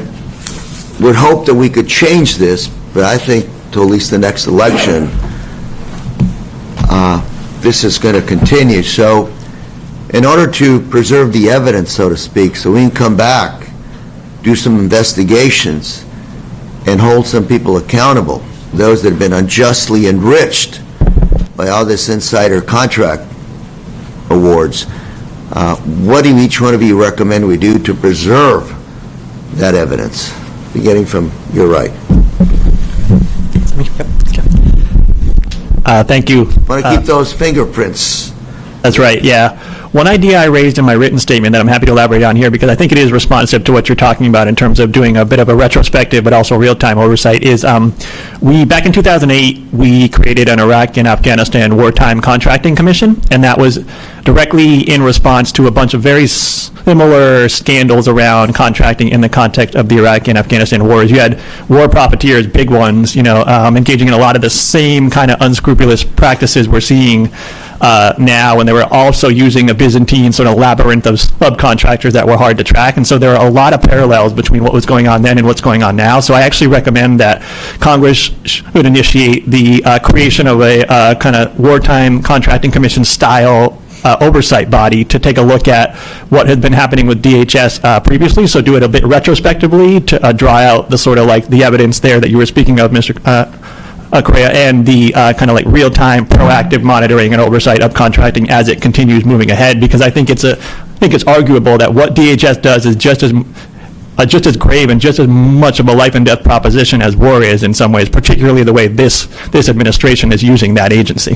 would hope that we could change this, but I think till at least the next election, this is going to continue. So in order to preserve the evidence, so to speak, so we can come back, do some investigations, and hold some people accountable, those that have been unjustly enriched by all this insider contract awards, what do each one of you recommend we do to preserve that evidence, beginning from your right. Thank you. Want to keep those fingerprints. That's right, yeah. One idea I raised in my written statement that I'm happy to elaborate on here, because I think it is responsive to what you're talking about in terms of doing a bit of a retrospective but also real-time oversight, is back in 2008, we created an Iraq and Afghanistan Wartime Contracting Commission, and that was directly in response to a bunch of very similar scandals around contracting in the context of the Iraq and Afghanistan wars. You had war profiteers, big ones, engaging in a lot of the same kind of unscrupulous practices we're seeing now, and they were also using a Byzantine sort of labyrinth of subcontractors that were hard to track. And so there are a lot of parallels between what was going on then and what's going on now. So I actually recommend that Congress should initiate the creation of a kind of wartime contracting commission style oversight body to take a look at what had been happening with DHS previously. So do it a bit retrospectively to draw out the sort of like the evidence there that you were speaking of, Mr. Correa, and the kind of like real-time proactive monitoring and oversight of contracting as it continues moving ahead, because I think it's arguable that what DHS does is just as grave and just as much of a life and death proposition as war is in some ways, particularly the way this administration is using that agency.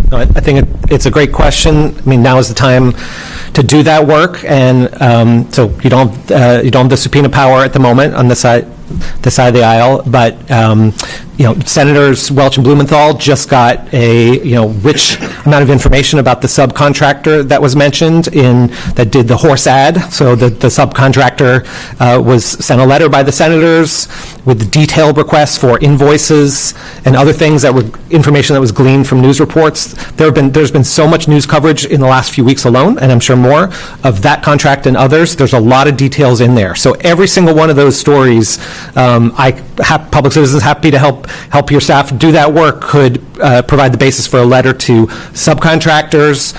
No, I think it's a great question. I mean, now is the time to do that work, and so you don't have the subpoena power at the moment on the side of the aisle, but Senators Welch and Blumenthal just got a rich amount of information about the subcontractor that was mentioned that did the horse ad. So the subcontractor was sent a letter by the senators with detailed requests for invoices and other things that were information that was gleaned from news reports. There's been so much news coverage in the last few weeks alone, and I'm sure more, of that contract and others. There's a lot of details in there. So every single one of those stories, Public Citizens happy to help your staff do that work, could provide the basis for a letter to subcontractors,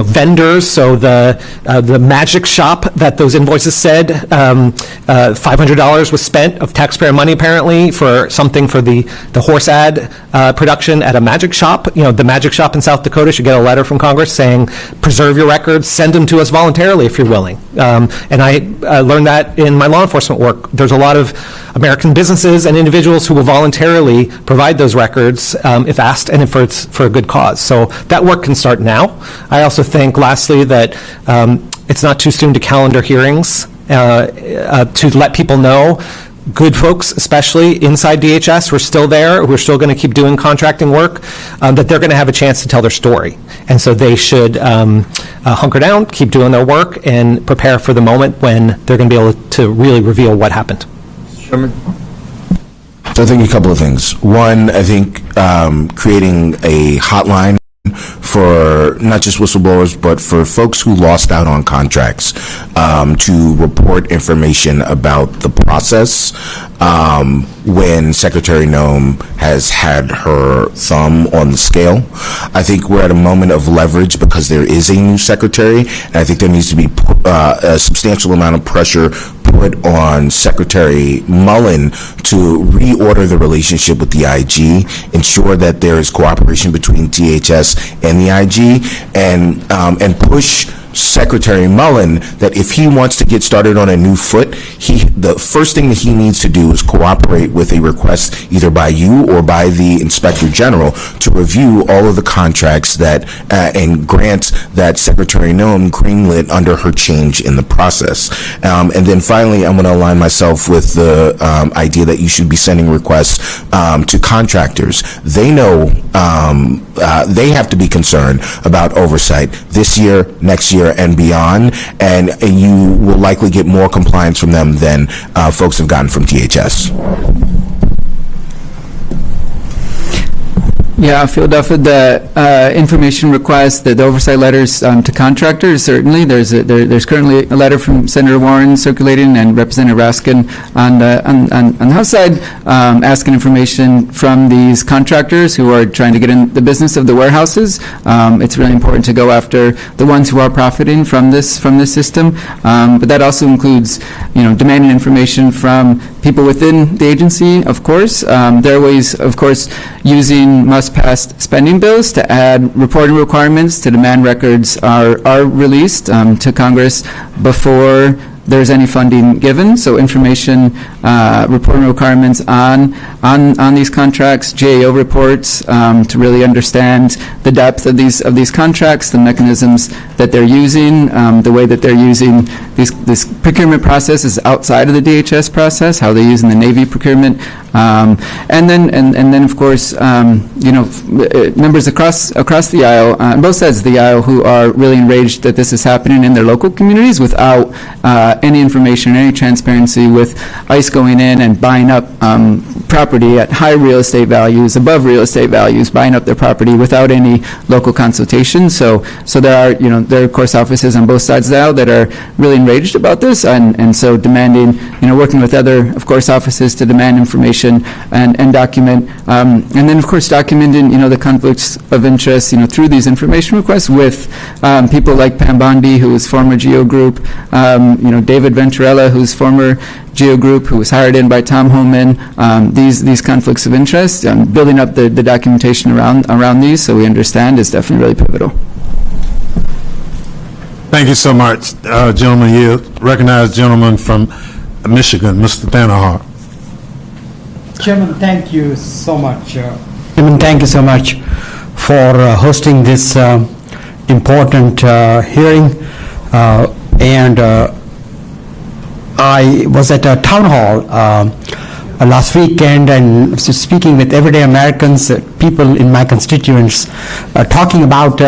vendors. So the magic shop that those invoices said $500 was spent of taxpayer money apparently for something for the horse ad production at a magic shop. The magic shop in South Dakota should get a letter from Congress saying, preserve your records, send them to us voluntarily if you're willing. And I learned that in my law enforcement work. There's a lot of American businesses and individuals who will voluntarily provide those records if asked, and if it's for a good cause. So that work can start now. I also think, lastly, that it's not too soon to calendar hearings to let people know, good folks, especially inside DHS, we're still there, we're still going to keep doing contracting work, that they're going to have a chance to tell their story. And so they should hunker down, keep doing their work, and prepare for the moment when they're going to be able to really reveal what happened. Sherman? So I think a couple of things. One, I think creating a hotline for not just whistleblowers, but for folks who lost out on contracts to report information about the process when Secretary Noem has had her thumb on the scale. I think we're at a moment of leverage because there is a new secretary, and I think there needs to be a substantial amount of pressure put on Secretary Mullen to reorder the relationship with the IG, ensure that there is cooperation between DHS and the IG, and push Secretary Mullen that if he wants to get started on a new foot, the first thing that he needs to do is cooperate with a request either by you or by the Inspector General to review all of the contracts that and grants that Secretary Noem greenlit under her change in the process. And then finally, I'm going to align myself with the idea that you should be sending requests to contractors. They know they have to be concerned about oversight this year, next year, and beyond, and you will likely get more compliance from them than folks have gotten from DHS. Yeah, I feel definitely the information requests, the oversight letters to contractors. Certainly, there's currently a letter from Senator Warren circulating and Representative Raskin on the House side, asking information from these contractors who are trying to get in the business of the warehouses. It's really important to go after the ones who are profiting from this system, but that also includes, demanding information from people within the agency, of course. There are ways, of course, using must-pass spending bills to add reporting requirements to demand records are released to Congress before there's any funding given. So information, reporting requirements on these contracts, GAO reports, to really understand the depth of these contracts, the mechanisms that they're using, the way that they're using this procurement process is outside of the DHS process, how they're using the Navy procurement, and then of course members across the aisle, on both sides of the aisle, who are really enraged that this is happening in their local communities without any information, any transparency, with ICE going in and buying up property at high real estate values, above real estate values, buying up their property without any local consultation. So there are of course offices on both sides of the aisle that are really enraged about this, and so demanding, working with other, of course, offices to demand information and document, and then of course documenting, the conflicts of interest, through these information requests with people like Pam Bondi, who is former GEO Group, David Venturella, who's former GEO Group, who was hired in by Tom Homan, these conflicts of interest, building up the documentation around these, so we understand, is definitely really pivotal. Thank you so much, gentlemen. You recognize gentleman from Michigan, Mr. Danaher. Chairman, thank you so much. Chairman, thank you so much for hosting this important hearing. And I was at a town hall last weekend and speaking with everyday Americans, people in my constituents, talking about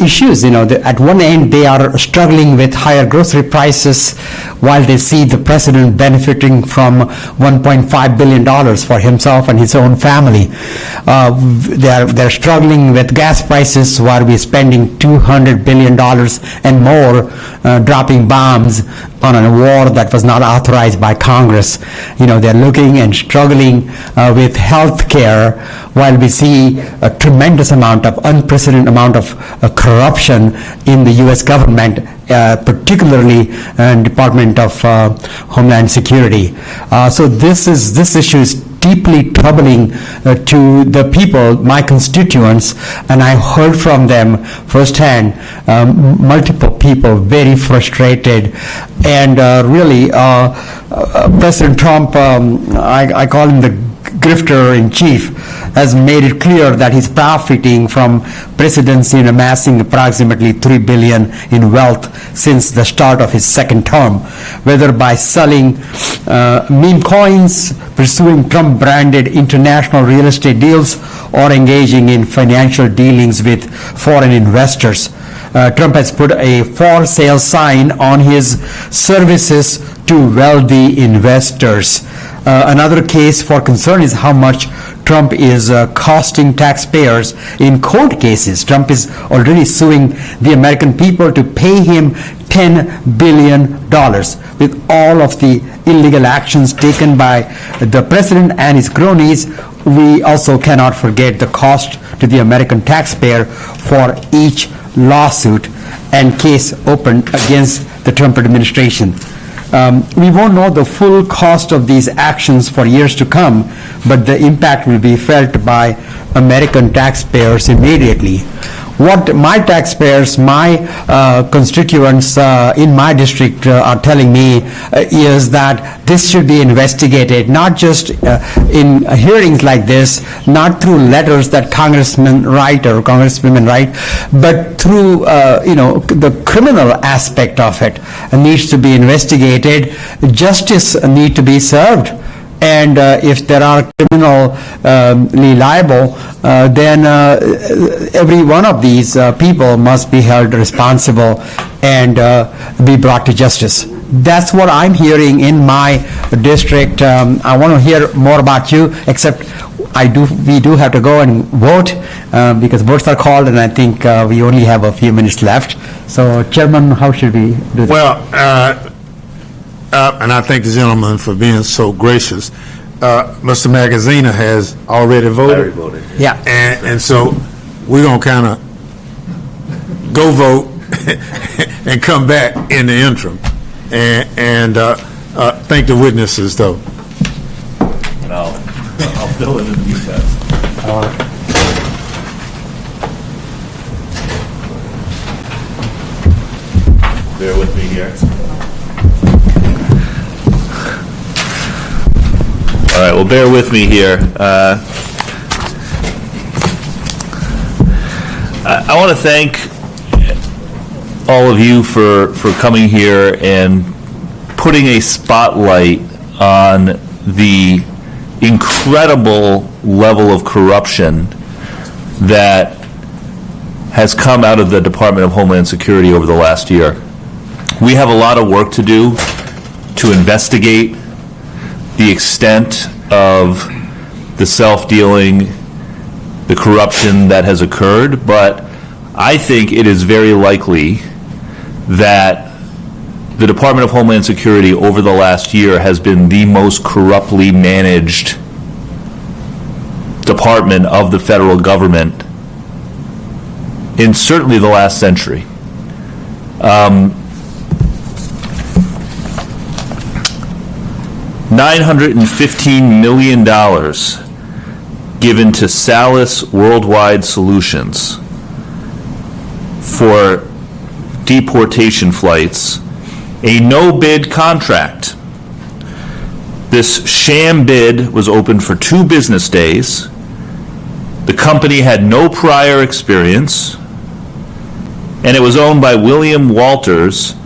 issues. At one end they are struggling with higher grocery prices while they see the president benefiting from $1.5 billion for himself and his own family. They're struggling with gas prices while we're spending $200 billion and more dropping bombs on a war that was not authorized by Congress. They're looking and struggling with health care while we see a tremendous amount of, unprecedented amount of corruption in the U.S. government, particularly in Department of Homeland Security. So this issue is deeply troubling to the people, my constituents, and I heard from them firsthand, multiple people very frustrated, and really President Trump, I call him the grifter-in-chief, has made it clear that he's profiting from presidency and amassing approximately $3 billion in wealth since the start of his second term, whether by selling meme coins, pursuing Trump-branded international real estate deals, or engaging in financial dealings with foreign investors. Trump has put a for sale sign on his services to wealthy investors. Another case for concern is how much Trump is costing taxpayers in court cases. Trump is already suing the American people to pay him $10 billion with all of the illegal actions taken by the president and his cronies. We also cannot forget the cost to the American taxpayer for each lawsuit and case opened against the Trump administration. We won't know the full cost of these actions for years to come, but the impact will be felt by American taxpayers immediately. What my taxpayers, my constituents in my district are telling me is that this should be investigated, not just in hearings like this, not through letters that congressmen write or congresswomen write, but through the criminal aspect of it needs to be investigated. Justice need to be served. And if there are criminally liable, then every one of these people must be held responsible and be brought to justice. That's what I'm hearing in my district. I want to hear more about you, except we do have to go and vote because votes are called, and I think we only have a few minutes left. So, Chairman, how should we do this? Well, and I thank the gentleman for being so gracious. Mr. Magaziner has already voted. Already voted. Yeah. And so we're going to kind of go vote and come back in the interim. And thank the witnesses, though. I'll fill in the details. Bear with me here. All right, well, bear with me here. I want to thank all of you for coming here and putting a spotlight on the incredible level of corruption that has come out of the Department of Homeland Security over the last year. We have a lot of work to do to investigate the extent of the self-dealing, the corruption that has occurred, but I think it is very likely that the Department of Homeland Security over the last year has been the most corruptly managed department of the federal government in certainly the last century. $915 million given to Salis Worldwide Solutions for deportation flights, a no-bid contract. This sham bid was open for 2 business days. The company had no prior experience, and it was owned by William Walters,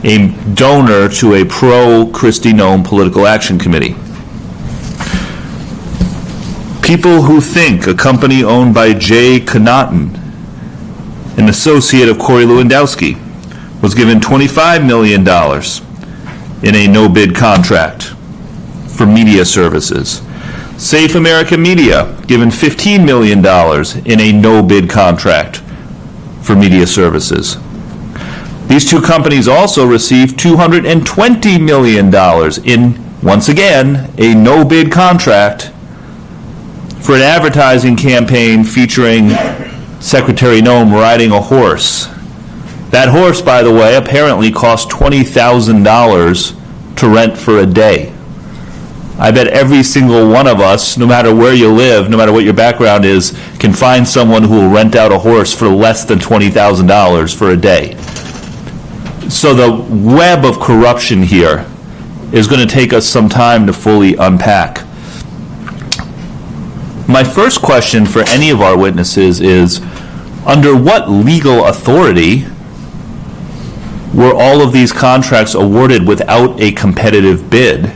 a donor to a pro-Kristi Noem political action committee. People who think a company owned by Jay Connaughton, an associate of Corey Lewandowski, was given $25 million in a no-bid contract for media services. Safe American Media, given $15 million in a no-bid contract for media services. These 2 companies also received $220 million in, once again, a no-bid contract for an advertising campaign featuring Secretary Noem riding a horse. That horse, by the way, apparently cost $20,000 to rent for a day. I bet every single one of us, no matter where you live, no matter what your background is, can find someone who will rent out a horse for less than $20,000 for a day. So the web of corruption here is going to take us some time to fully unpack. My first question for any of our witnesses is, under what legal authority were all of these contracts awarded without a competitive bid?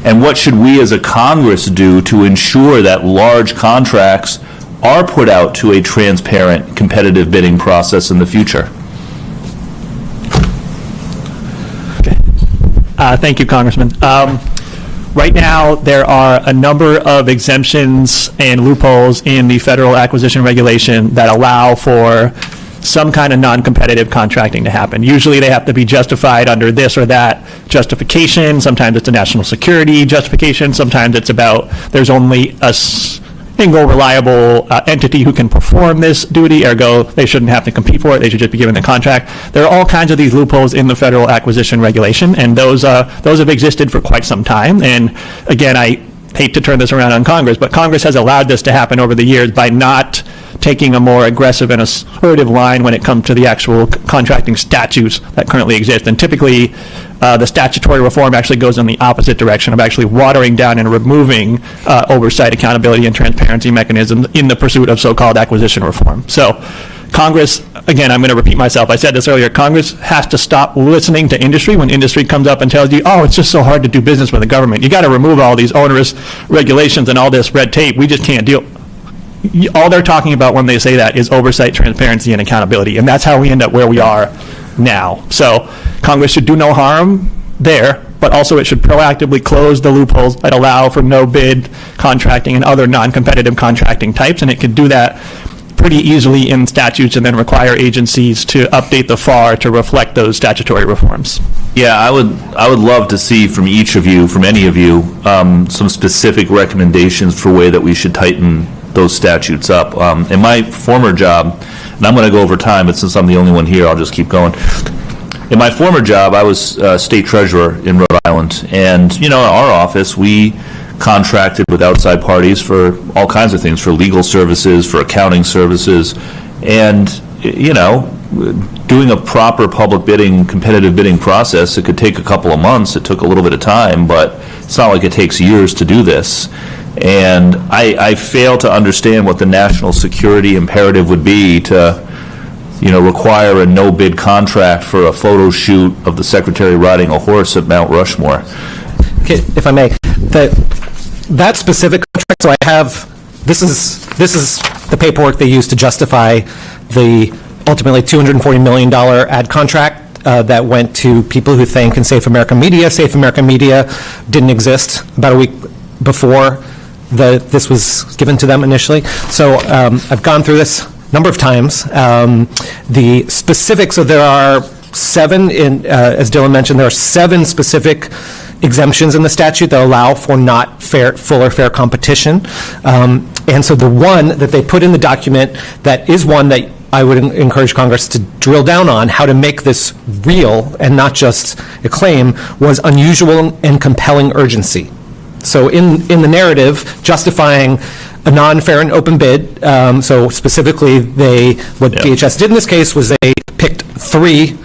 And what should we as a Congress do to ensure that large contracts are put out to a transparent, competitive bidding process in the future? Thank you, Congressman. Right now, there are a number of exemptions and loopholes in the federal acquisition regulation that allow for some kind of non-competitive contracting to happen. Usually they have to be justified under this or that justification. Sometimes it's a national security justification. Sometimes it's about there's only a single reliable entity who can perform this duty, ergo they shouldn't have to compete for it, they should just be given the contract. There are all kinds of these loopholes in the federal acquisition regulation, and those have existed for quite some time. And again, I hate to turn this around on Congress, but Congress has allowed this to happen over the years by not taking a more aggressive and assertive line when it comes to the actual contracting statutes that currently exist. And typically, the statutory reform actually goes in the opposite direction of actually watering down and removing oversight, accountability, and transparency mechanisms in the pursuit of so-called acquisition reform. So Congress, again, I'm going to repeat myself, I said this earlier, Congress has to stop listening to industry when industry comes up and tells you, oh, it's just so hard to do business with the government. You got to remove all these onerous regulations and all this red tape. We just can't deal. All they're talking about when they say that is oversight, transparency, and accountability, and that's how we end up where we are now. So Congress should do no harm there, but also it should proactively close the loopholes that allow for no-bid contracting and other non-competitive contracting types, and it could do that pretty easily in statutes and then require agencies to update the FAR to reflect those statutory reforms. Yeah, I would love to see from each of you, from any of you, some specific recommendations for way that we should tighten those statutes up. In my former job, and I'm going to go over time, but since I'm the only one here, I'll just keep going. In my former job, I was state treasurer in Rhode Island, and in our office, we contracted with outside parties for all kinds of things, for legal services, for accounting services, and, you know, doing a proper public bidding, competitive bidding process, it could take a couple of months. It took a little bit of time, but it's not like it takes years to do this. And I fail to understand what the national security imperative would be to, you know, require a no-bid contract for a photo shoot of the secretary riding a horse at Mount Rushmore. Okay, if I may, that specific contract, so I have, this is the paperwork they used to justify the ultimately $240 million ad contract that went to people who think in Safe American Media. Safe American Media didn't exist about a week before this was given to them initially. So I've gone through this a number of times. The specifics, so there are 7, as Dylan mentioned, there are 7 specific exemptions in the statute that allow for not full or fair competition. And so the one that they put in the document that is one that I would encourage Congress to drill down on, how to make this real and not just a claim, was unusual and compelling urgency. So in the narrative, justifying a non-fair and open bid, so specifically what DHS did in this case was they picked 3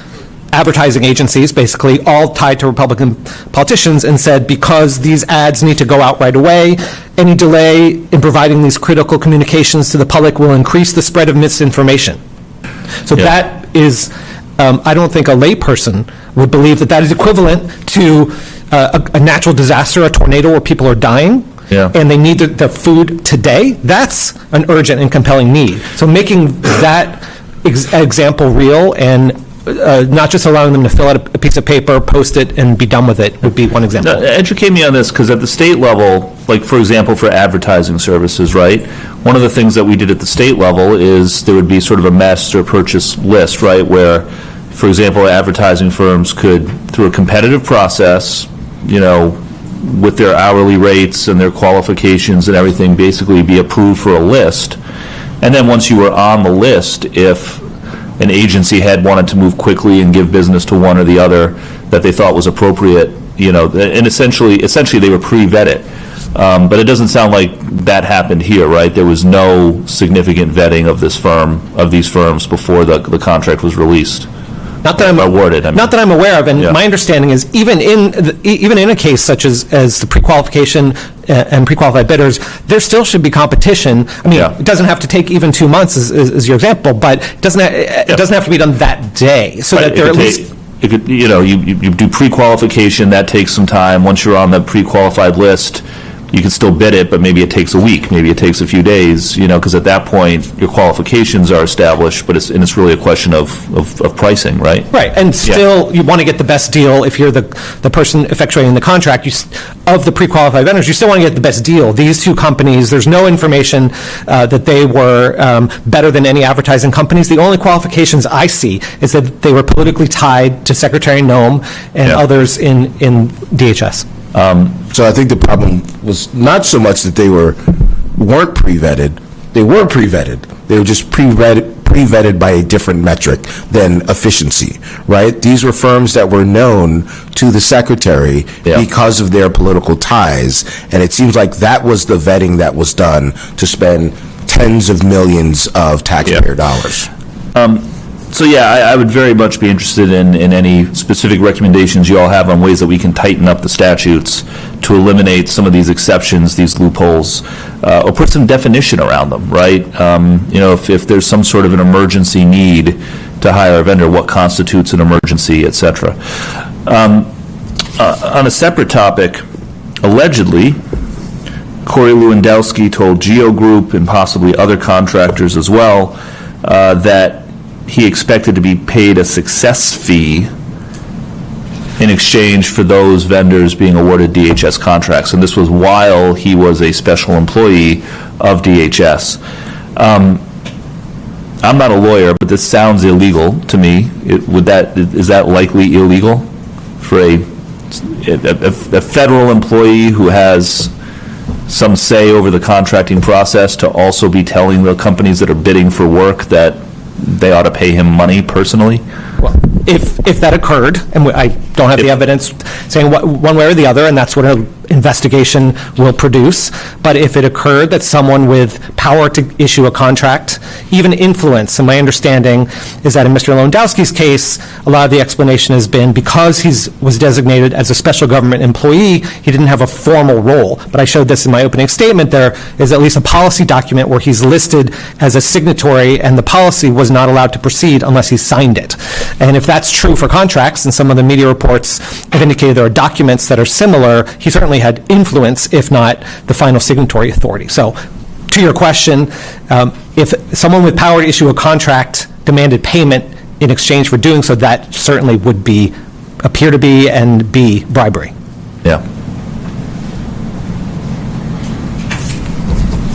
advertising agencies, basically all tied to Republican politicians, and said because these ads need to go out right away, any delay in providing these critical communications to the public will increase the spread of misinformation. So that is, I don't think a layperson would believe that is equivalent to a natural disaster, a tornado where people are dying, and they need the food today. That's an urgent and compelling need. So making that example real and not just allowing them to fill out a piece of paper, post it, and be done with it would be one example. Now, educate me on this, because at the state level, like, for example, for advertising services, right, one of the things that we did at the state level is there would be sort of a master purchase list, right, where, for example, advertising firms could, through a competitive process, you know, with their hourly rates and their qualifications and everything, basically be approved for a list. And then once you were on the list, if an agency had wanted to move quickly and give business to one or the other that they thought was appropriate, you know, and essentially they were pre-vetted. But it doesn't sound like that happened here, right? There was no significant vetting of these firms before the contract was released. Not that I'm awarded. Not that I'm aware of, and my understanding is even in a case such as the pre-qualification and pre-qualified bidders, there still should be competition. I mean, it doesn't have to take even 2 months, as your example, but it doesn't have to be done that day. So that they're at least. It could, you know, you do pre-qualification, that takes some time. Once you're on the pre-qualified list, you can still bid it, but maybe it takes a week, maybe it takes a few days, you know, because at that point, your qualifications are established, but it's really a question of pricing, right? Right, and still, you want to get the best deal. If you're the person effectuating the contract, of the pre-qualified vendors, you still want to get the best deal. These 2 companies, there's no information that they were better than any advertising companies. The only qualifications I see is that they were politically tied to Secretary Noem and others in DHS. So I think the problem was not so much that they weren't pre-vetted. They were pre-vetted. They were just pre-vetted by a different metric than efficiency, right? These were firms that were known to the secretary because of their political ties, and it seems like that was the vetting that was done to spend tens of millions of taxpayer dollars. So I would very much be interested in any specific recommendations you all have on ways that we can tighten up the statutes to eliminate some of these exceptions, these loopholes, or put some definition around them, right? You know, if there's some sort of an emergency need to hire a vendor, what constitutes an emergency, et cetera. On a separate topic, allegedly, Corey Lewandowski told Geo Group and possibly other contractors as well that he expected to be paid a success fee in exchange for those vendors being awarded DHS contracts. And this was while he was a special employee of DHS. I'm not a lawyer, but this sounds illegal to me. Is that likely illegal for a federal employee who has some say over the contracting process to also be telling the companies that are bidding for work that they ought to pay him money personally? Well, if that occurred, and I don't have the evidence saying one way or the other, and that's what an investigation will produce. But if it occurred that someone with power to issue a contract, even influence, and my understanding is that in Mr. Lewandowski's case, a lot of the explanation has been because he was designated as a special government employee, he didn't have a formal role. But I showed this in my opening statement. There is at least a policy document where he's listed as a signatory, and the policy was not allowed to proceed unless he signed it. And if that's true for contracts, and some of the media reports have indicated there are documents that are similar, he certainly had influence, if not the final signatory authority. So to your question, if someone with power to issue a contract demanded payment in exchange for doing so, that certainly would appear to be and be bribery. Yeah.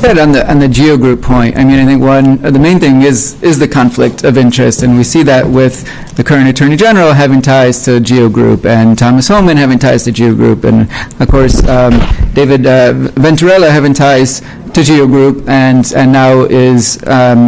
On the geo group point, I mean, I think the main thing is the conflict of interest, and we see that with the current Attorney General having ties to geo group, and Thomas Homan having ties to geo group, and of course David Venturella having ties to geo group, and now is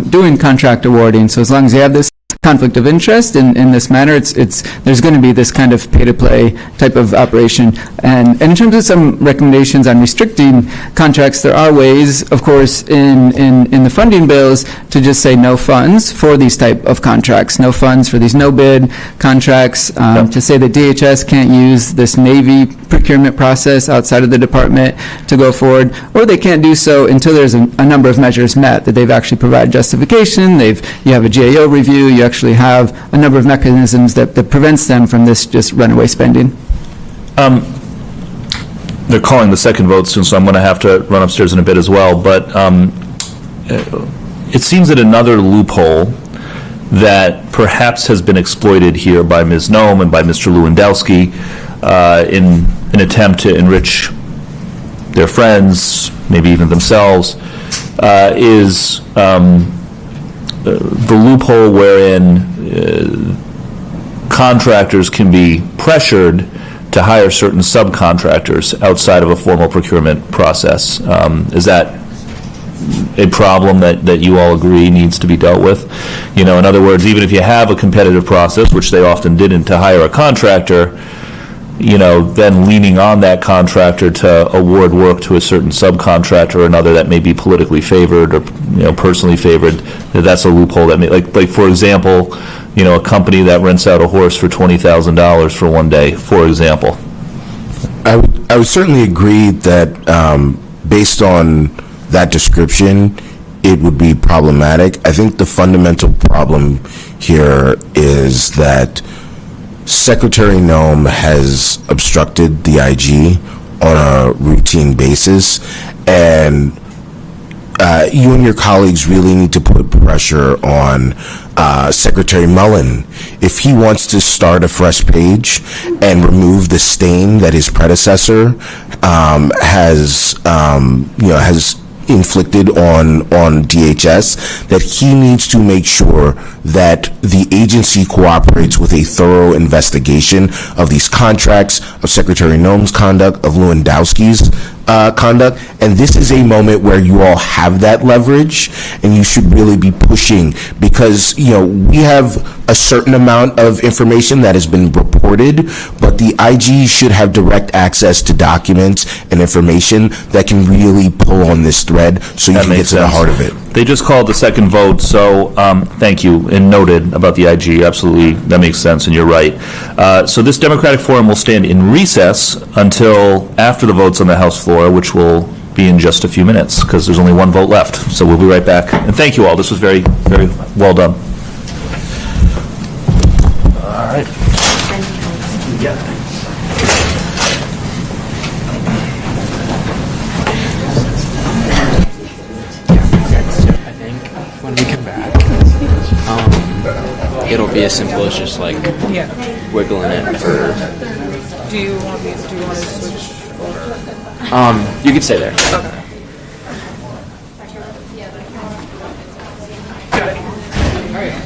doing contract awarding. So as long as you have this conflict of interest in this manner, there's going to be this kind of pay-to-play type of operation. And in terms of some recommendations on restricting contracts, there are ways, of course, in the funding bills to just say no funds for these type of contracts, no funds for these no-bid contracts, to say that DHS can't use this Navy procurement process outside of the department to go forward, or they can't do so until there's a number of measures met, that they've actually provided justification, you have a GAO review, you actually have a number of mechanisms that prevents them from this just runaway spending. They're calling the second vote soon, so I'm going to have to run upstairs in a bit as well. But it seems that another loophole that perhaps has been exploited here by Ms. Noem and by Mr. Lewandowski in an attempt to enrich their friends, maybe even themselves, is the loophole wherein contractors can be pressured to hire certain subcontractors outside of a formal procurement process. Is that a problem that you all agree needs to be dealt with? You know, in other words, even if you have a competitive process, which they often didn't, to hire a contractor, you know, then leaning on that contractor to award work to a certain subcontractor or another that may be politically favored or, you know, personally favored, that's a loophole that may, like for example, you know, a company that rents out a horse for $20,000 for one day, for example. I would certainly agree that based on that description, it would be problematic. I think the fundamental problem here is that Secretary Noem has obstructed the IG on a routine basis, and you and your colleagues really need to put pressure on Secretary Mullen if he wants to start a fresh page and remove the stain that his predecessor has inflicted on DHS, that he needs to make sure that the agency cooperates with a thorough investigation of these contracts, of Secretary Noem's conduct, of Lewandowski's conduct. And this is a moment where you all have that leverage, and you should really be pushing, because, you know, we have a certain amount of information that has been reported, but the IG should have direct access to documents and information that can really pull on this thread so you can get to the heart of it. They just called the second vote, so thank you, and noted about the IG. Absolutely, that makes sense, and you're right. So this Democratic Forum will stand in recess until after the votes on the House floor, which will be in just a few minutes, because there's only one vote left. So we'll be right back. And thank you all. This was very, very well done. All right. Yeah. When we come back, it'll be as simple as just like wiggling it for. Do you want to switch? You can stay there. Okay. Got it. All right.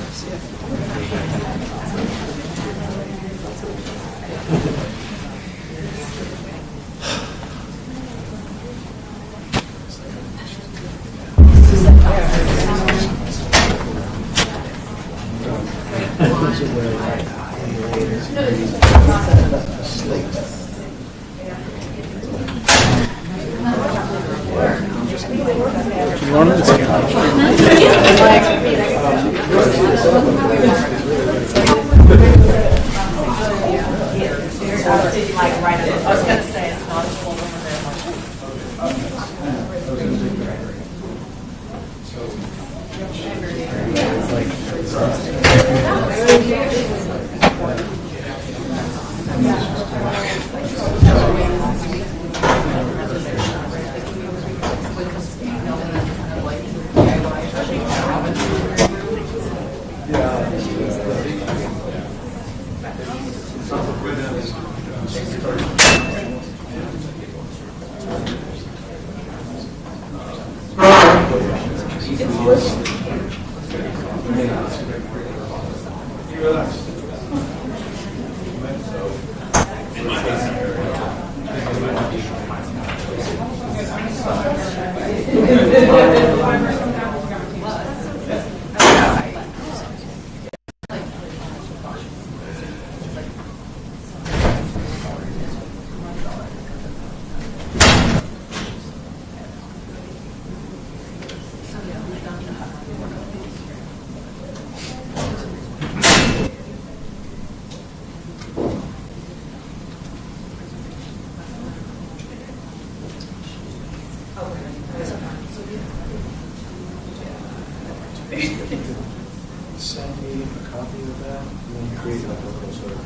Send me a copy of that, and then create like a little sort of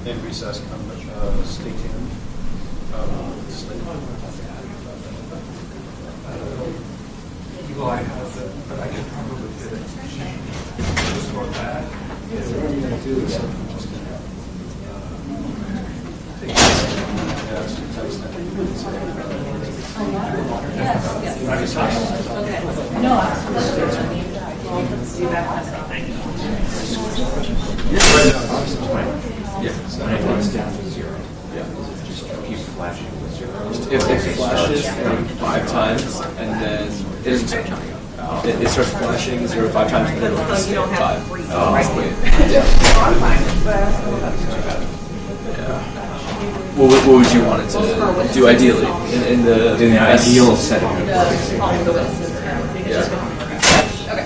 in recess. Stay tuned. Well, I have it, but I could probably fit it. Just for that. Yeah, what I'm going to do is I'm just going to take this and text that. No, absolutely. Let's do that. Thank you. Yeah. When it goes down to 0. Yeah. Just keep flashing. If it flashes like 5 times and then it doesn't start counting up. It starts flashing 0 5 times and then it'll stay at 5. What would you want it to do ideally in the ideal setting? Yeah.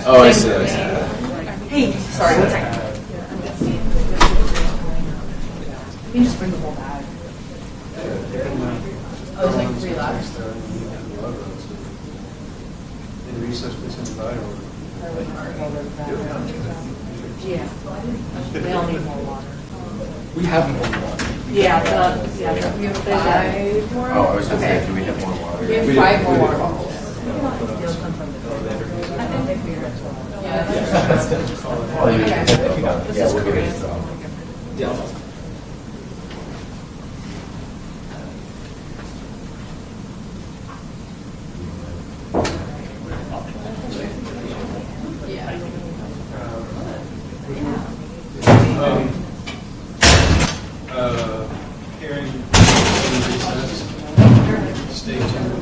Oh, I see. Hey, sorry, 1 second. You can just bring the whole bag. Oh, it's like relapse. In recess, please invite or. Yeah. They all need more water. We have more water. Yeah, we have 5 more. Oh, I was going to say, do we have more water? We have 5 more water bottles. This is great. Yeah. Hearing in recess. Stay tuned.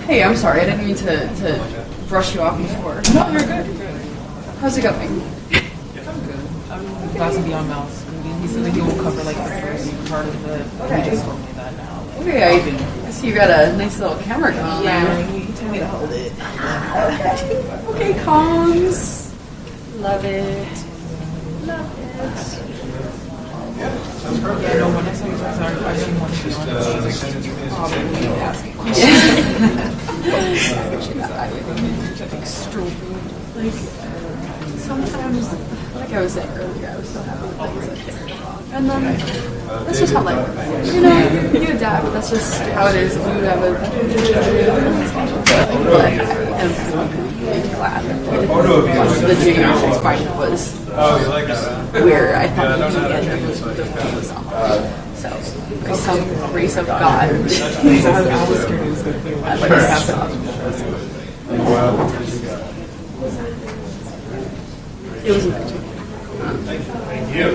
Hey, I'm sorry. I didn't mean to brush you off before. No, you're good. How's it going? I'm glad to be on Mouse. He said that he will cover like the first part of the. Okay. He just told me that now. Okay, I see you got a nice little camera going on Yeah, there. he told me to hold it. Okay, comms. Love it. Love it. Yeah, no, when I saw you, I didn't want to be on probably asking questions. Like, sometimes, like I was saying earlier, I was so happy with things like and then, that's just how life works. You know, you adapt. That's just how it is. You have a but I am really glad that the junior fight was where I thought the end of the film was on. So, by some grace of God, I was scared it was going to be like passed off. It was amazing. Thank you.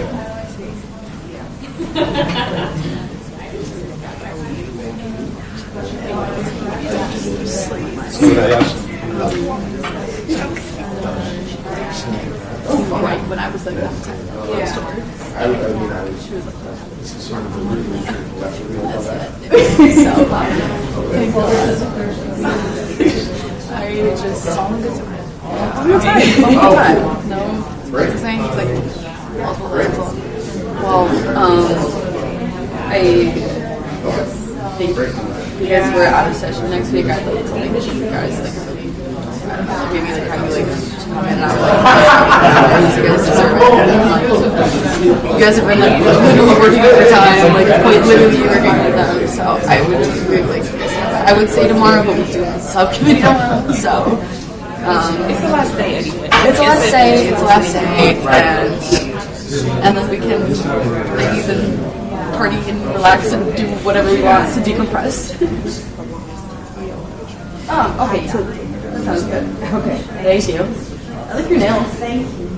when I was like that time. Yeah. She was like, This is sort of a rudimentary so I just all the time. No, what's the saying? It's like multiple. Well, I think because we're out of session next week, I'd like to make sure you guys like really, I don't know, maybe like how you like come in and out like you guys deserve it. You guys have been like literally working overtime, like quite literally working with them. So I would just really like to get started. I would say tomorrow, but we do have a subcommittee tomorrow, so. It's the last day anyway. It's the last day. It's the last day, and then we can like even party and relax and do whatever we want to decompress. Oh, okay. So that sounds good. Okay, thank you. I like your nails. Thank you.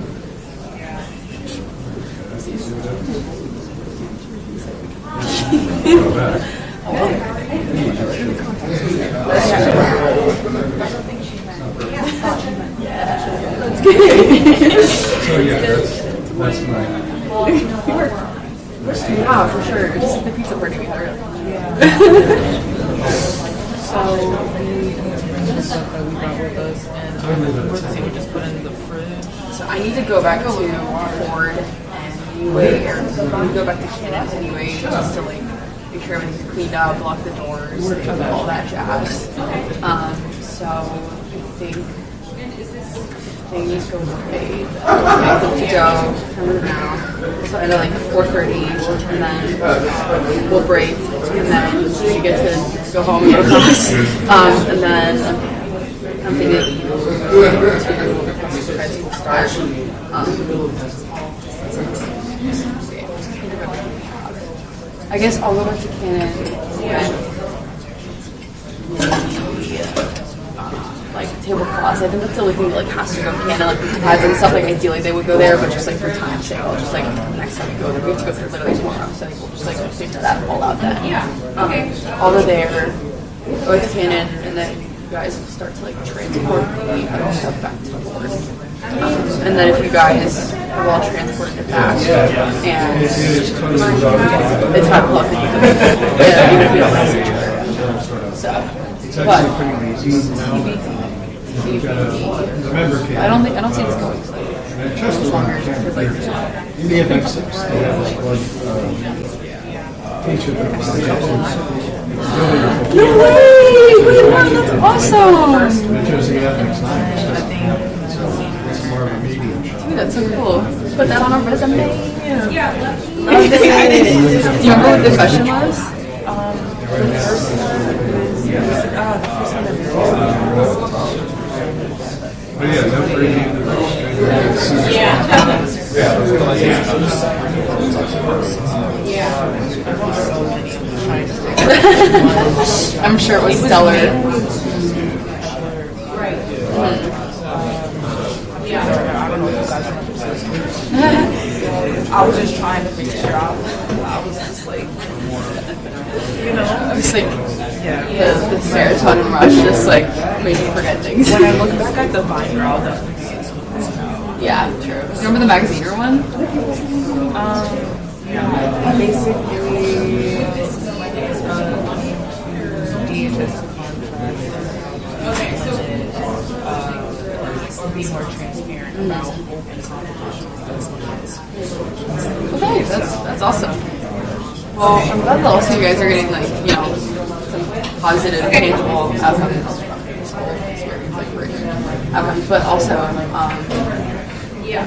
That's good. So yeah, that's my. Yeah, for sure. Just the pizza party we had earlier. So the stuff that we brought with us, and we're just put in the fridge. So I need to go back to Ford and anyway, or go back to Kenneth anyway, just to like make sure everything's cleaned up, lock the doors, all that jazz. So I think things go okay. I have to go now. So I know like 4:30, and then we'll break, and then we get to go home and go to class, and then I'm thinking to start. I guess I'll go back to Canon like tablecloths. I think that's the only thing that like has to go Canon, like the pads and stuff. Like ideally they would go there, but just like for time's sake, I'll just like next time we go there, we have to go there literally tomorrow. So I think we'll just like figure that all out then. Yeah. Okay. All the there, go to Canon, and then you guys will start to like transport me back to Ford. And then if you guys are all transported it back, and it's 5 o'clock, then you can even if we don't mess each other. So, but TBD. I don't see this going like longer because like In the FX6, they have this one feature that no way! Wait, wow, that's awesome! It shows the FX9. It's more of a medium shot. Dude, that's so cool. Put that on our resume. Yeah. I'm excited. Do you remember what the question was? The first one But yeah, no breaking the I'm sure it was stellar. I was just trying to figure it out. I was just like, you know, I was like, the serotonin rush just like made me forget things. When I look back at the binder, I'll definitely see something. Yeah, true. Remember the magaziner one? Basically, DHS Okay, so be more transparent about open competition. okay, that's awesome. Well, I'm glad that also you guys are getting like, you know, some positive, tangible outcomes from this whole experience, like great outcomes, but also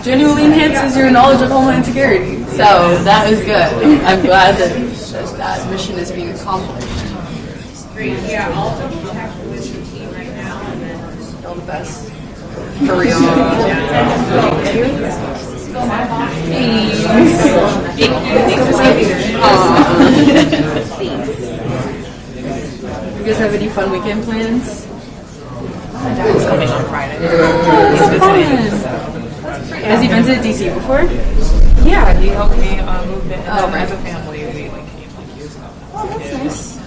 genuinely enhances your knowledge of Homeland Security. So that is good. I'm glad that that mission is being accomplished. Great. Yeah, I'll double check with the team right now and then All the best. For real. You guys have any fun weekend plans? my dad's coming on Friday. He's visiting. Has he been to DC before? Yeah, he helped me move in. Oh, right. As a family, we like came like years ago. Oh, that's nice.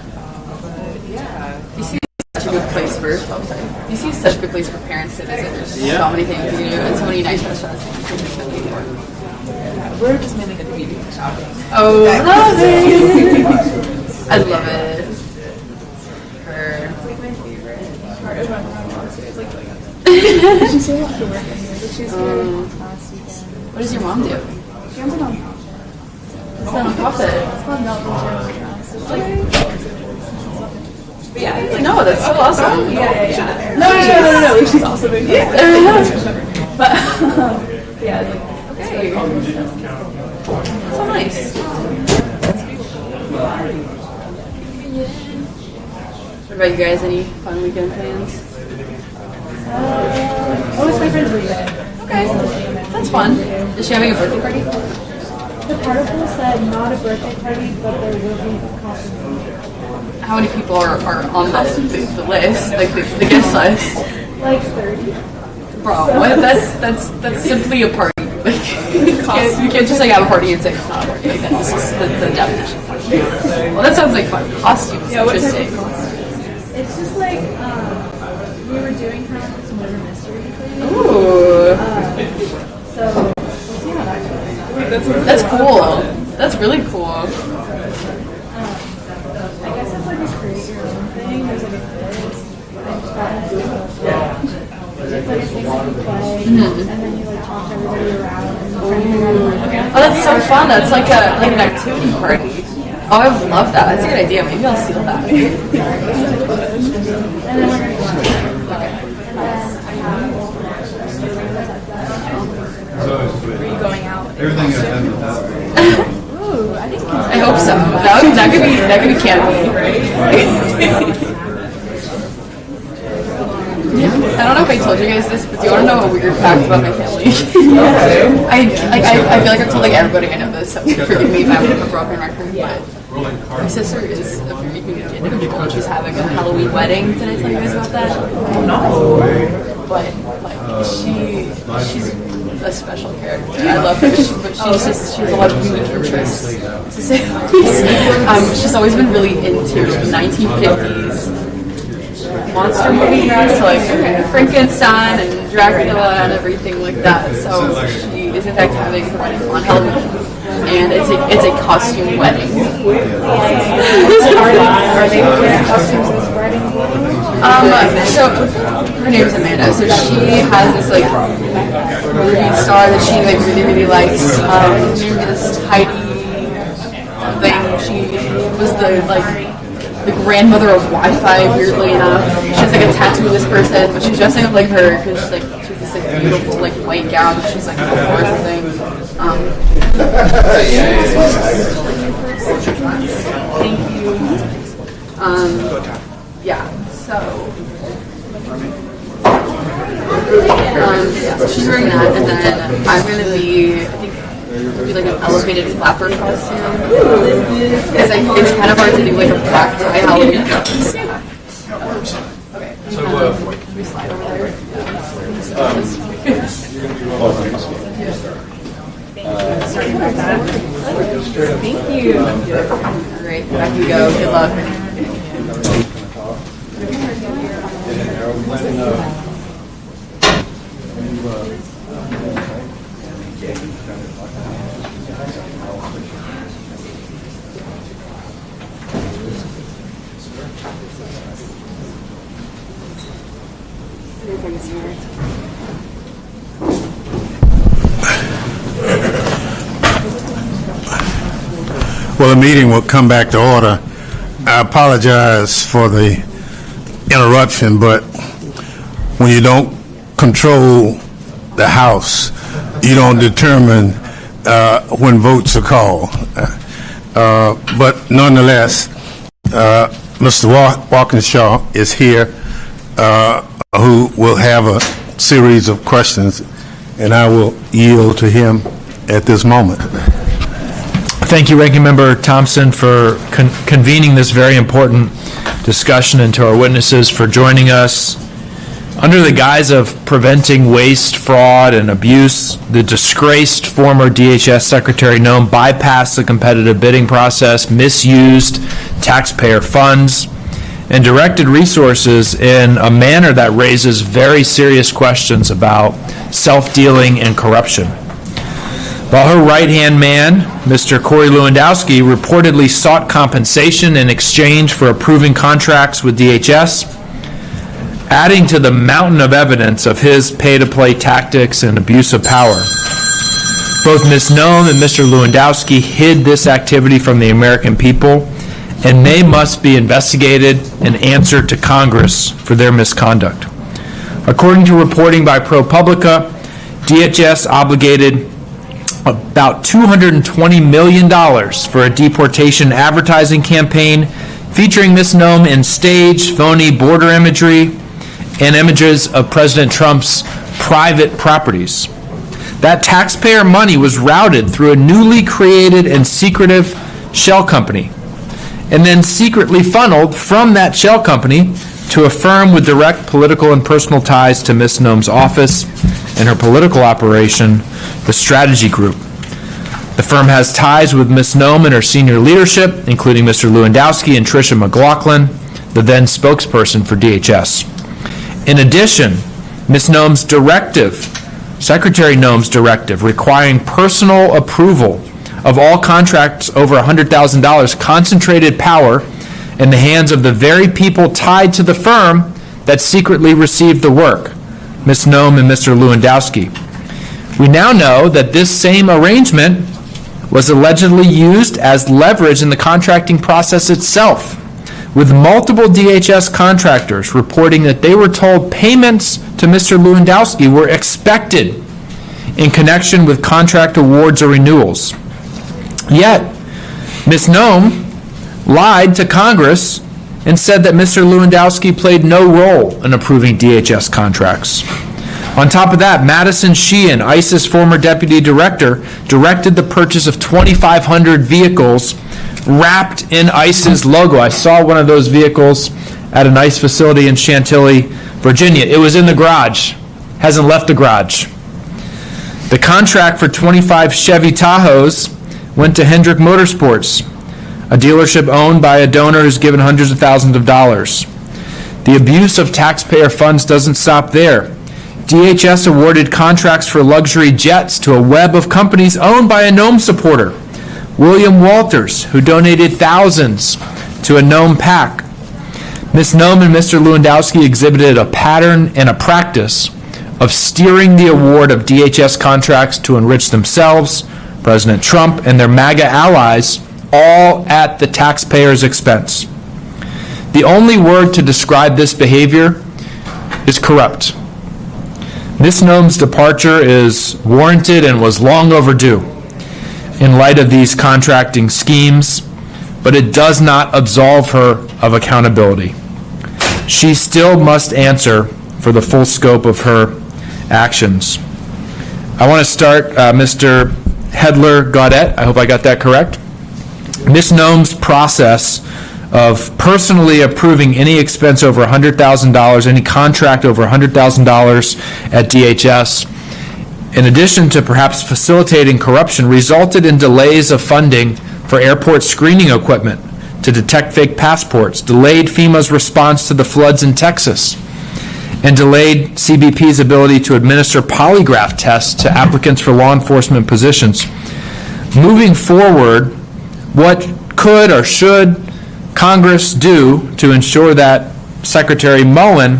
But yeah. DC is such a good place for homecoming. DC is such a good place for parents to visit. There's so many things you can do, and so many nice restaurants. We're just mainly going to be shopping. Oh, love it! I love it. It's like my favorite part of my mom. It's like going up. She's so lucky working here, but she's here last weekend. What does your mom do? She owns a nonprofit. It's not a nonprofit. It's called Melbourne Journal. So it's like... But yeah, No, that's so awesome. yeah. No. She's also been good. But yeah, like, Okay. That's so nice. What about you guys? Any fun weekend plans? it's my friend's birthday. Okay, that's fun. Is she having a birthday party? The particle said not a birthday party, but there will be a costume. How many people are on the list, like the guest list? Like 30. Bro, what? That's simply a party. Like, you can't just like have a party and say it's not a party. Like, that's just the definition. Well, that sounds like fun. Costumes, Yeah, what's interesting. It's just like we were doing kind of this murder mystery thing. Ooh, So we'll see how that goes. that's cool. That's really cool. I guess it's like a create your own thing. There's like a quiz. It's like a thing that you play, and then you like talk everybody around and try to figure out a murder. Oh, that's so fun. That's like an activity party. Oh, I would love that. That's a good idea. Maybe I'll steal that. And then we're gonna go. Are you going out? Everything is done with that. Ooh, I think I hope so. That could be campy. I don't know if I told you guys this, but do you want to know a weird fact about my family? I feel like I've told like everybody I know this, so forgive me if I have a broken record, but my sister is a very unique individual. She's having a Halloween wedding. Did I tell you guys about that? No. But like she's a special character. I love her, but she's a lot of unique interests, to say the least. She's always been really into 1950s monster movies, so like Frankenstein and Dracula and everything like that. So she is in fact having her wedding on Halloween, and it's a costume wedding. Are they wearing costumes this wedding? So her name is Amanda. So she has this like movie star that she like really likes. This Heidi thing. She was the grandmother of Wi-Fi, weirdly enough. She has like a tattoo of this person, but she's dressing up like her because she's this like beautiful like white gown that she's like before or something. Thank you. Yeah. So. So she's wearing that, and then I'm gonna be. I think. It'll be like an elevated flapper costume. Because it's kind of hard to do like a black tie Halloween. Okay. Can we slide over there? Thank you. All right, back you go. Good luck. Well, the meeting will come back to order. I apologize for the interruption, but when you don't control the House, you don't determine when votes are called. But nonetheless, Mr. Walkinshaw is here, who will have a series of questions, and I will yield to him at this moment. Thank you, Ranking Member Thompson, for convening this very important discussion, and to our witnesses for joining us. Under the guise of preventing waste, fraud, and abuse, the disgraced former DHS Secretary Noem bypassed the competitive bidding process, misused taxpayer funds, and directed resources in a manner that raises very serious questions about self-dealing and corruption. While her right-hand man, Mr. Corey Lewandowski, reportedly sought compensation in exchange for approving contracts with DHS, adding to the mountain of evidence of his pay-to-play tactics and abuse of power. Both Ms. Noem and Mr. Lewandowski hid this activity from the American people, and they must be investigated and answered to Congress for their misconduct. According to reporting by ProPublica, DHS obligated about $220 million for a deportation advertising campaign featuring Ms. Noem in staged, phony border imagery and images of President Trump's private properties. That taxpayer money was routed through a newly created and secretive shell company, and then secretly funneled from that shell company to a firm with direct political and personal ties to Ms. Noem's office and her political operation, the Strategy Group. The firm has ties with Ms. Noem and her senior leadership, including Mr. Lewandowski and Tricia McLaughlin, the then spokesperson for DHS. In addition, Ms. Noem's directive, Secretary Noem's directive, requiring personal approval of all contracts over $100,000 concentrated power in the hands of the very people tied to the firm that secretly received the work, Ms. Noem and Mr. Lewandowski. We now know that this same arrangement was allegedly used as leverage in the contracting process itself, with multiple DHS contractors reporting that they were told payments to Mr. Lewandowski were expected in connection with contract awards or renewals. Yet, Ms. Noem lied to Congress and said that Mr. Lewandowski played no role in approving DHS contracts. On top of that, Madison Sheehan, ICE's former deputy director, directed the purchase of 2,500 vehicles wrapped in ICE's logo. I saw one of those vehicles at an ICE facility in Chantilly, Virginia. It was in the garage, hasn't left the garage. The contract for 25 Chevy Tahoes went to Hendrick Motorsports, a dealership owned by a donor who's given hundreds of thousands of dollars. The abuse of taxpayer funds doesn't stop there. DHS awarded contracts for luxury jets to a web of companies owned by a Noem supporter, William Walters, who donated thousands to a Noem PAC. Ms. Noem and Mr. Lewandowski exhibited a pattern and a practice of steering the award of DHS contracts to enrich themselves, President Trump, and their MAGA allies, all at the taxpayer's expense. The only word to describe this behavior is corrupt. Ms. Noem's departure is warranted and was long overdue in light of these contracting schemes, but it does not absolve her of accountability. She still must answer for the full scope of her actions. I want to start, Mr. Hedtler Gaudet, I hope I got that correct. Ms. Noem's process of personally approving any expense over $100,000, any contract over $100,000 at DHS, in addition to perhaps facilitating corruption, resulted in delays of funding for airport screening equipment to detect fake passports, delayed FEMA's response to the floods in Texas, and delayed CBP's ability to administer polygraph tests to applicants for law enforcement positions. Moving forward, what could or should Congress do to ensure that Secretary Mullen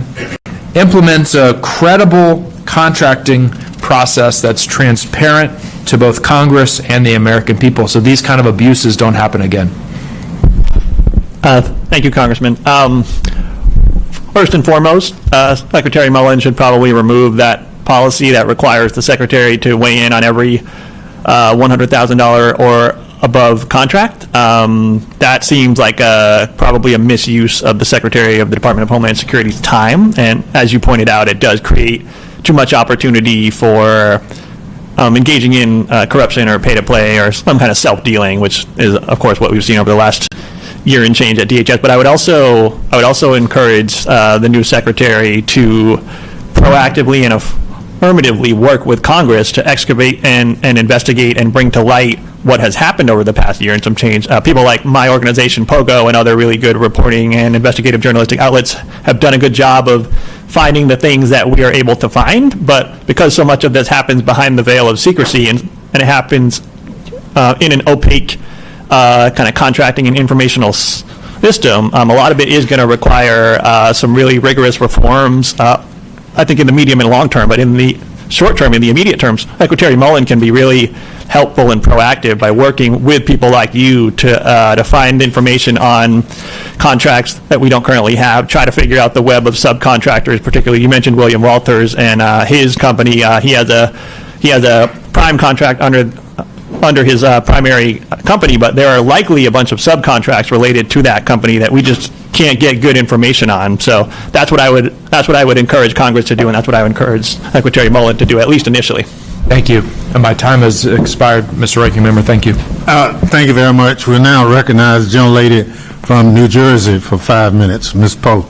implements a credible contracting process that's transparent to both Congress and the American people so these kind of abuses don't happen again? Thank you, Congressman. First and foremost, Secretary Mullen should probably remove that policy that requires the Secretary to weigh in on every $100,000 or above contract. That seems like probably a misuse of the Secretary of the Department of Homeland Security's time, and as you pointed out, it does create too much opportunity for engaging in corruption or pay-to-play or some kind of self-dealing, which is, of course, what we've seen over the last year and change at DHS. But I would also encourage the new Secretary to proactively and affirmatively work with Congress to excavate and investigate and bring to light what has happened over the past year and some change. People like my organization, POGO, and other really good reporting and investigative journalistic outlets have done a good job of finding the things that we are able to find, but because so much of this happens behind the veil of secrecy and it happens in an opaque kind of contracting and informational system, a lot of it is going to require some really rigorous reforms, I think in the medium and long term, but in the short term, in the immediate terms, Secretary Mullen can be really helpful and proactive by working with people like you to find information on contracts that we don't currently have, try to figure out the web of subcontractors, particularly you mentioned William Walters and his company. He has a prime contract under his primary company, but there are likely a bunch of subcontracts related to that company that we just can't get good information on. So that's what I would encourage Congress to do, and that's what I would encourage Secretary Mullen to do, at least initially. Thank you. And my time has expired, Mr. Ranking Member. Thank you. Thank you very much. We'll now recognize the gentlelady from New Jersey for 5 minutes, Ms. Poe.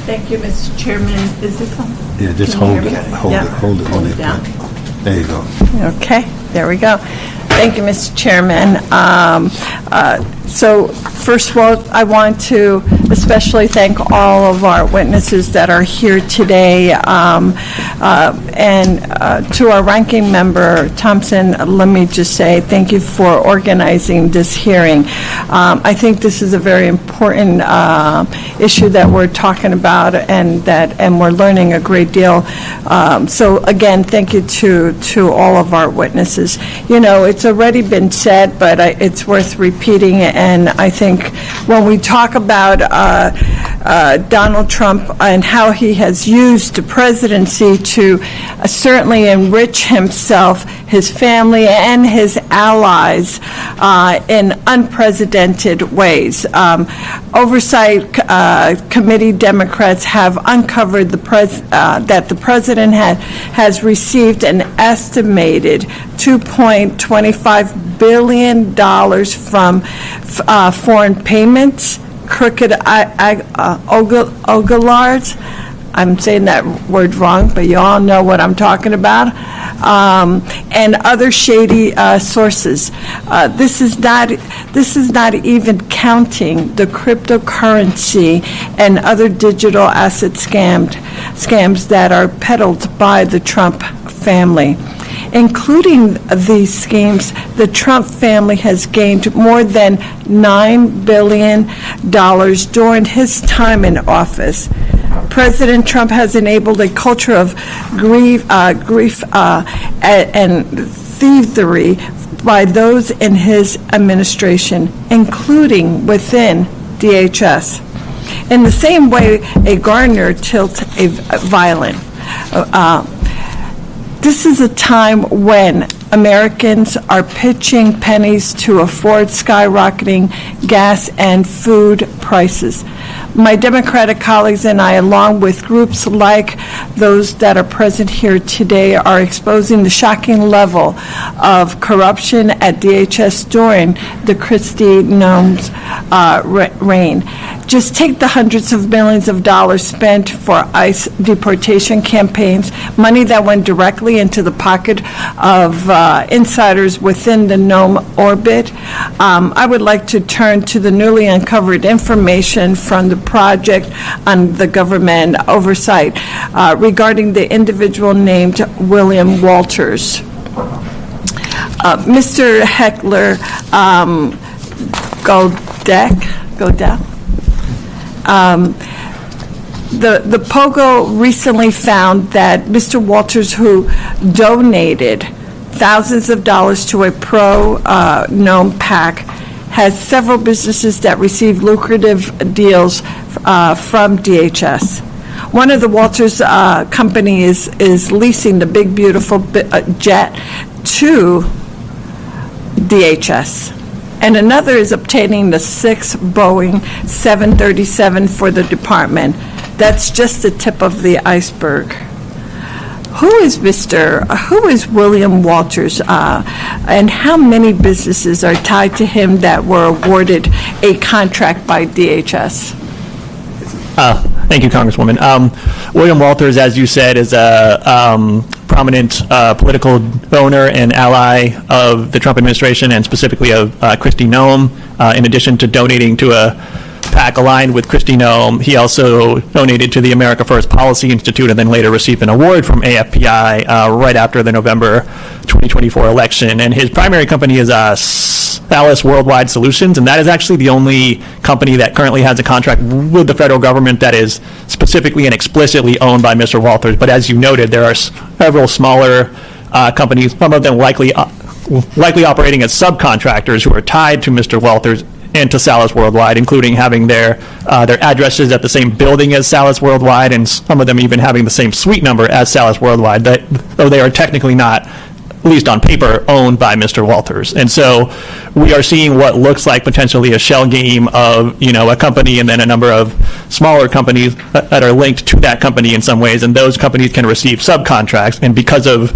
Thank you, Mr. Chairman. Is this on? Yeah, just hold it. Hold it on it. Down. There you go. Okay, there we go. Thank you, Mr. Chairman. So first of all, I want to especially thank all of our witnesses that are here today. And to our ranking member, Thompson, let me just say thank you for organizing this hearing. I think this is a very important issue that we're talking about, and we're learning a great deal. So again, thank you to all of our witnesses. You know, it's already been said, but it's worth repeating. And I think when we talk about Donald Trump and how he has used the presidency to certainly enrich himself, his family, and his allies in unprecedented ways. Oversight Committee Democrats have uncovered that the president has received an estimated $2.25 billion from foreign payments, crooked oligarchs. I'm saying that word wrong, but you all know what I'm talking about, and other shady sources. This is not even counting the cryptocurrency and other digital asset scams that are peddled by the Trump family. Including these schemes, the Trump family has gained more than $9 billion during his time in office. President Trump has enabled a culture of grief and thievery by those in his administration, including within DHS. In the same way, a gardener tilts a violin. This is a time when Americans are pitching pennies to afford skyrocketing gas and food prices. My Democratic colleagues and I, along with groups like those that are present here today, are exposing the shocking level of corruption at DHS during the Christie Noem's reign. Just take the hundreds of millions of dollars spent for ICE deportation campaigns, money that went directly into the pocket of insiders within the Noem orbit. I would like to turn to the newly uncovered information from the Project on the Government Oversight regarding the individual named William Walters. Mr. Hedtler, Godell. The POGO recently found that Mr. Walters, who donated thousands of dollars to a pro-Noem PAC, has several businesses that receive lucrative deals from DHS. One of the Walters company is leasing the big, beautiful jet to DHS. And another is obtaining the 6 Boeing 737 for the department. That's just the tip of the iceberg. Who is William Walters, and how many businesses are tied to him that were awarded a contract by DHS? Thank you, Congresswoman. William Walters, as you said, is a prominent political donor and ally of the Trump administration, and specifically of Kristi Noem. In addition to donating to a PAC aligned with Kristi Noem, he also donated to the America First Policy Institute and then later received an award from AFPI right after the November 2024 election. And his primary company is Salas Worldwide Solutions, and that is actually the only company that currently has a contract with the federal government that is specifically and explicitly owned by Mr. Walters. But as you noted, there are several smaller companies, some of them likely operating as subcontractors who are tied to Mr. Walters and to Salas Worldwide, including having their addresses at the same building as Salas Worldwide, and some of them even having the same suite number as Salas Worldwide, though they are technically not, at least on paper, owned by Mr. Walters. And so we are seeing what looks like potentially a shell game of, a company and then a number of smaller companies that are linked to that company in some ways, and those companies can receive subcontracts. And because of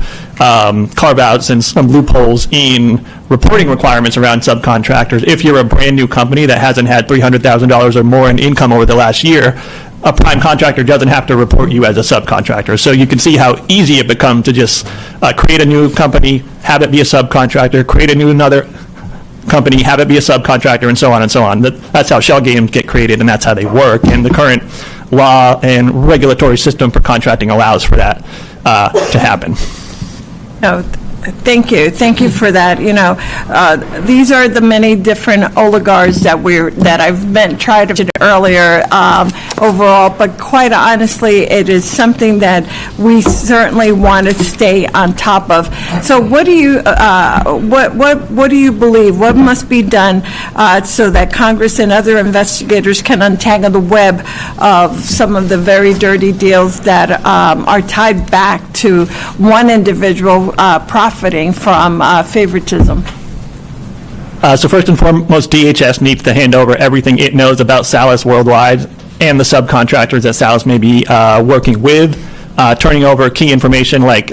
carve-outs and some loopholes in reporting requirements around subcontractors, if you're a brand new company that hasn't had $300,000 or more in income over the last year, a prime contractor doesn't have to report you as a subcontractor. So you can see how easy it becomes to just create a new company, have it be a subcontractor, create another company, have it be a subcontractor, and so on and so on. That's how shell games get created, and that's how they work. And the current law and regulatory system for contracting allows for that to happen. No, thank you. Thank you for that. These are the many different oligarchs that I've tried to earlier overall, but quite honestly, it is something that we certainly want to stay on top of. So what do you believe? What must be done so that Congress and other investigators can untangle the web of some of the very dirty deals that are tied back to one individual profiting from favoritism? So first and foremost, DHS needs to hand over everything it knows about Salas Worldwide and the subcontractors that Salas may be working with, turning over key information like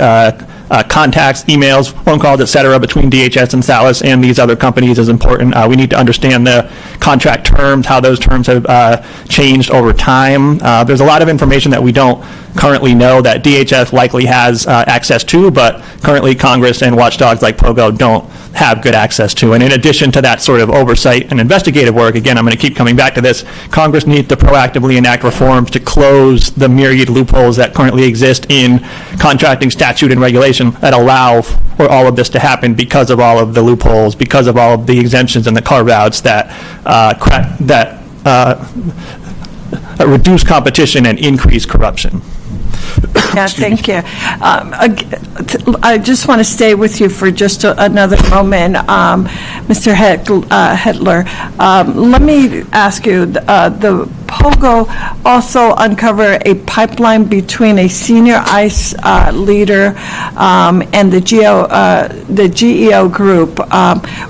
contacts, emails, phone calls, et cetera, between DHS and Salas and these other companies is important. We need to understand the contract terms, how those terms have changed over time. There's a lot of information that we don't currently know that DHS likely has access to, but currently Congress and watchdogs like POGO don't have good access to. And in addition to that sort of oversight and investigative work, again, I'm going to keep coming back to this, Congress needs to proactively enact reforms to close the myriad loopholes that currently exist in contracting statute and regulation that allow for all of this to happen because of all of the loopholes, because of all of the exemptions and the carve-outs that reduce competition and increase corruption. Yeah, thank you. I just want to stay with you for just another moment, Mr. Hedtler. Let me ask you, the POGO also uncover a pipeline between a senior ICE leader and the GEO group,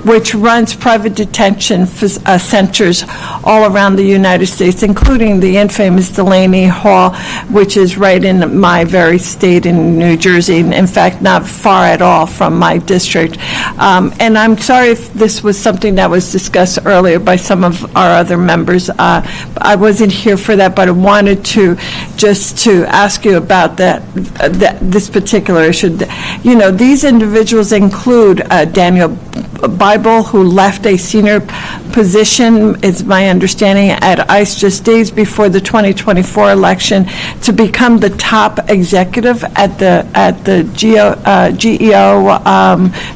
which runs private detention centers all around the United States, including the infamous Delaney Hall, which is right in my very state in New Jersey, in fact, not far at all from my district. And I'm sorry if this was something that was discussed earlier by some of our other members. I wasn't here for that, but I wanted to ask you about this particular issue. These individuals include Daniel Bible, who left a senior position, is my understanding, at ICE just days before the 2024 election to become the top executive at the GEO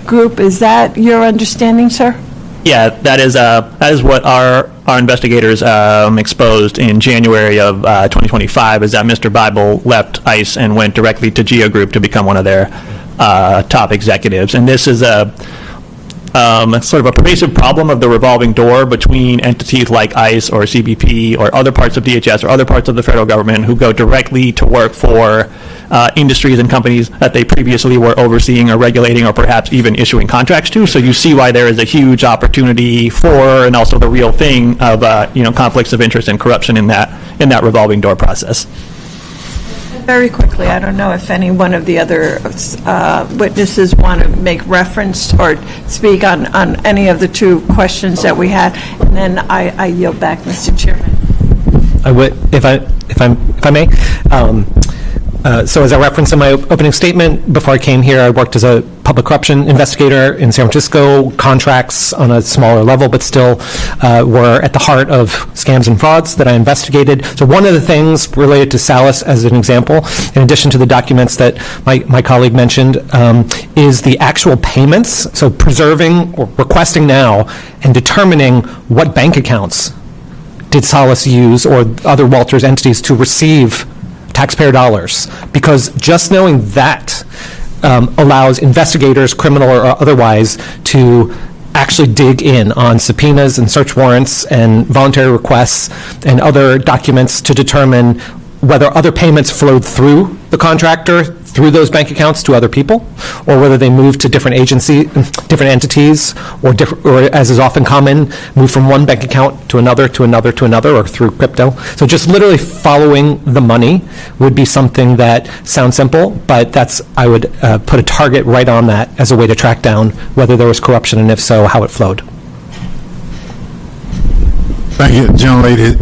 group. Is that your understanding, sir? Yeah, that is what our investigators exposed in January of 2025, is that Mr. Bible left ICE and went directly to GEO Group to become one of their top executives. And this is sort of a pervasive problem of the revolving door between entities like ICE or CBP or other parts of DHS or other parts of the federal government who go directly to work for industries and companies that they previously were overseeing or regulating or perhaps even issuing contracts to. So you see why there is a huge opportunity for, and also the real thing of conflicts of interest and corruption in that revolving door process. Very quickly, I don't know if any one of the other witnesses want to make reference or speak on any of the two questions that we had, and then I yield back, Mr. Chairman. I would, if I may. So as I referenced in my opening statement, before I came here, I worked as a public corruption investigator in San Francisco, contracts on a smaller level, but still were at the heart of scams and frauds that I investigated. So one of the things related to Salas, as an example, in addition to the documents that my colleague mentioned, is the actual payments, so preserving or requesting now and determining what bank accounts did Salas use or other Walters entities to receive taxpayer dollars, because just knowing that allows investigators, criminal or otherwise, to actually dig in on subpoenas and search warrants and voluntary requests and other documents to determine whether other payments flowed through the contractor, through those bank accounts to other people, or whether they moved to different entities, or as is often common, move from one bank account to another, or through crypto. So just literally following the money would be something that sounds simple, but I would put a target right on that as a way to track down whether there was corruption, and if so, how it flowed. Thank you, John Lady.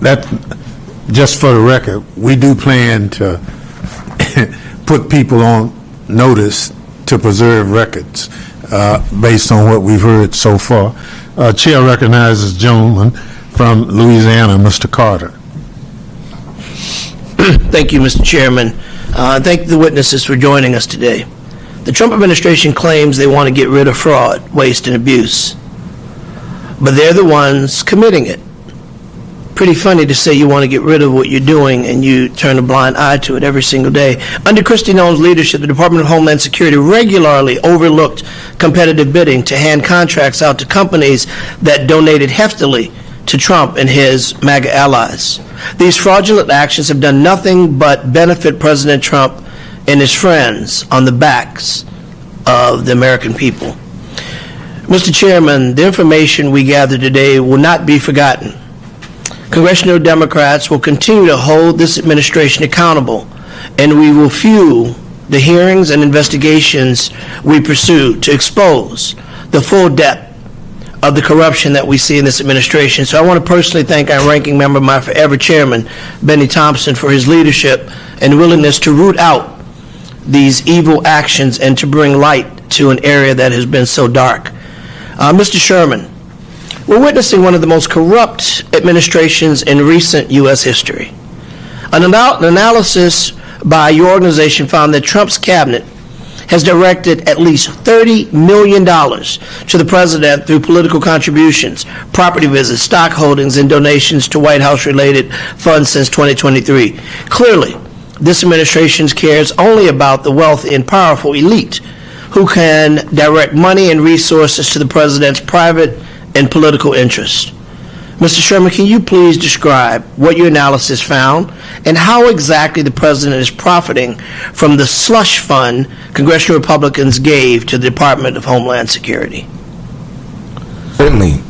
That, just for the record, we do plan to put people on notice to preserve records based on what we've heard so far. Chair recognizes gentleman from Louisiana, Mr. Carter. Thank you, Mr. Chairman. Thank the witnesses for joining us today. The Trump administration claims they want to get rid of fraud, waste, and abuse, but they're the ones committing it. Pretty funny to say you want to get rid of what you're doing and you turn a blind eye to it every single day. Under Kristi Noem's leadership, the Department of Homeland Security regularly overlooked competitive bidding to hand contracts out to companies that donated heftily to Trump and his MAGA allies. These fraudulent actions have done nothing but benefit President Trump and his friends on the backs of the American people. Mr. Chairman, the information we gather today will not be forgotten. Congressional Democrats will continue to hold this administration accountable, and we will fuel the hearings and investigations we pursue to expose the full depth of the corruption that we see in this administration. So I want to personally thank our ranking member, my forever chairman, Benny Thompson, for his leadership and willingness to root out these evil actions and to bring light to an area that has been so dark. Mr. Sherman, we're witnessing one of the most corrupt administrations in recent U.S. history. An analysis by your organization found that Trump's cabinet has directed at least $30 million to the president through political contributions, property visits, stock holdings, and donations to White House-related funds since 2023. Clearly, this administration cares only about the wealthy and powerful elite who can direct money and resources to the president's private and political interests. Mr. Sherman, can you please describe what your analysis found and how exactly the president is profiting from the slush fund congressional Republicans gave to the Department of Homeland Security? Certainly.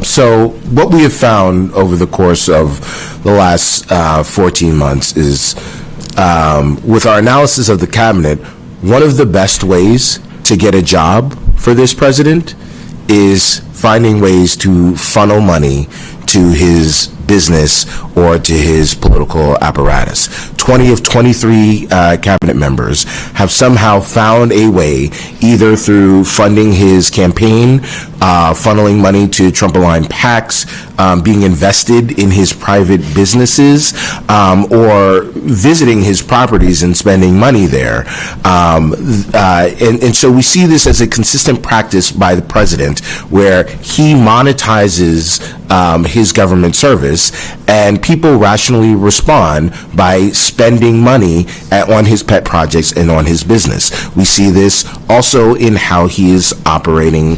So what we have found over the course of the last 14 months is, with our analysis of the cabinet, one of the best ways to get a job for this president is finding ways to funnel money to his business or to his political apparatus. 20 of 23 cabinet members have somehow found a way, either through funding his campaign, funneling money to Trump-aligned PACs, being invested in his private businesses, or visiting his properties and spending money there. And so we see this as a consistent practice by the president, where he monetizes his government service, and people rationally respond by spending money on his pet projects and on his business. We see this also in how he is operating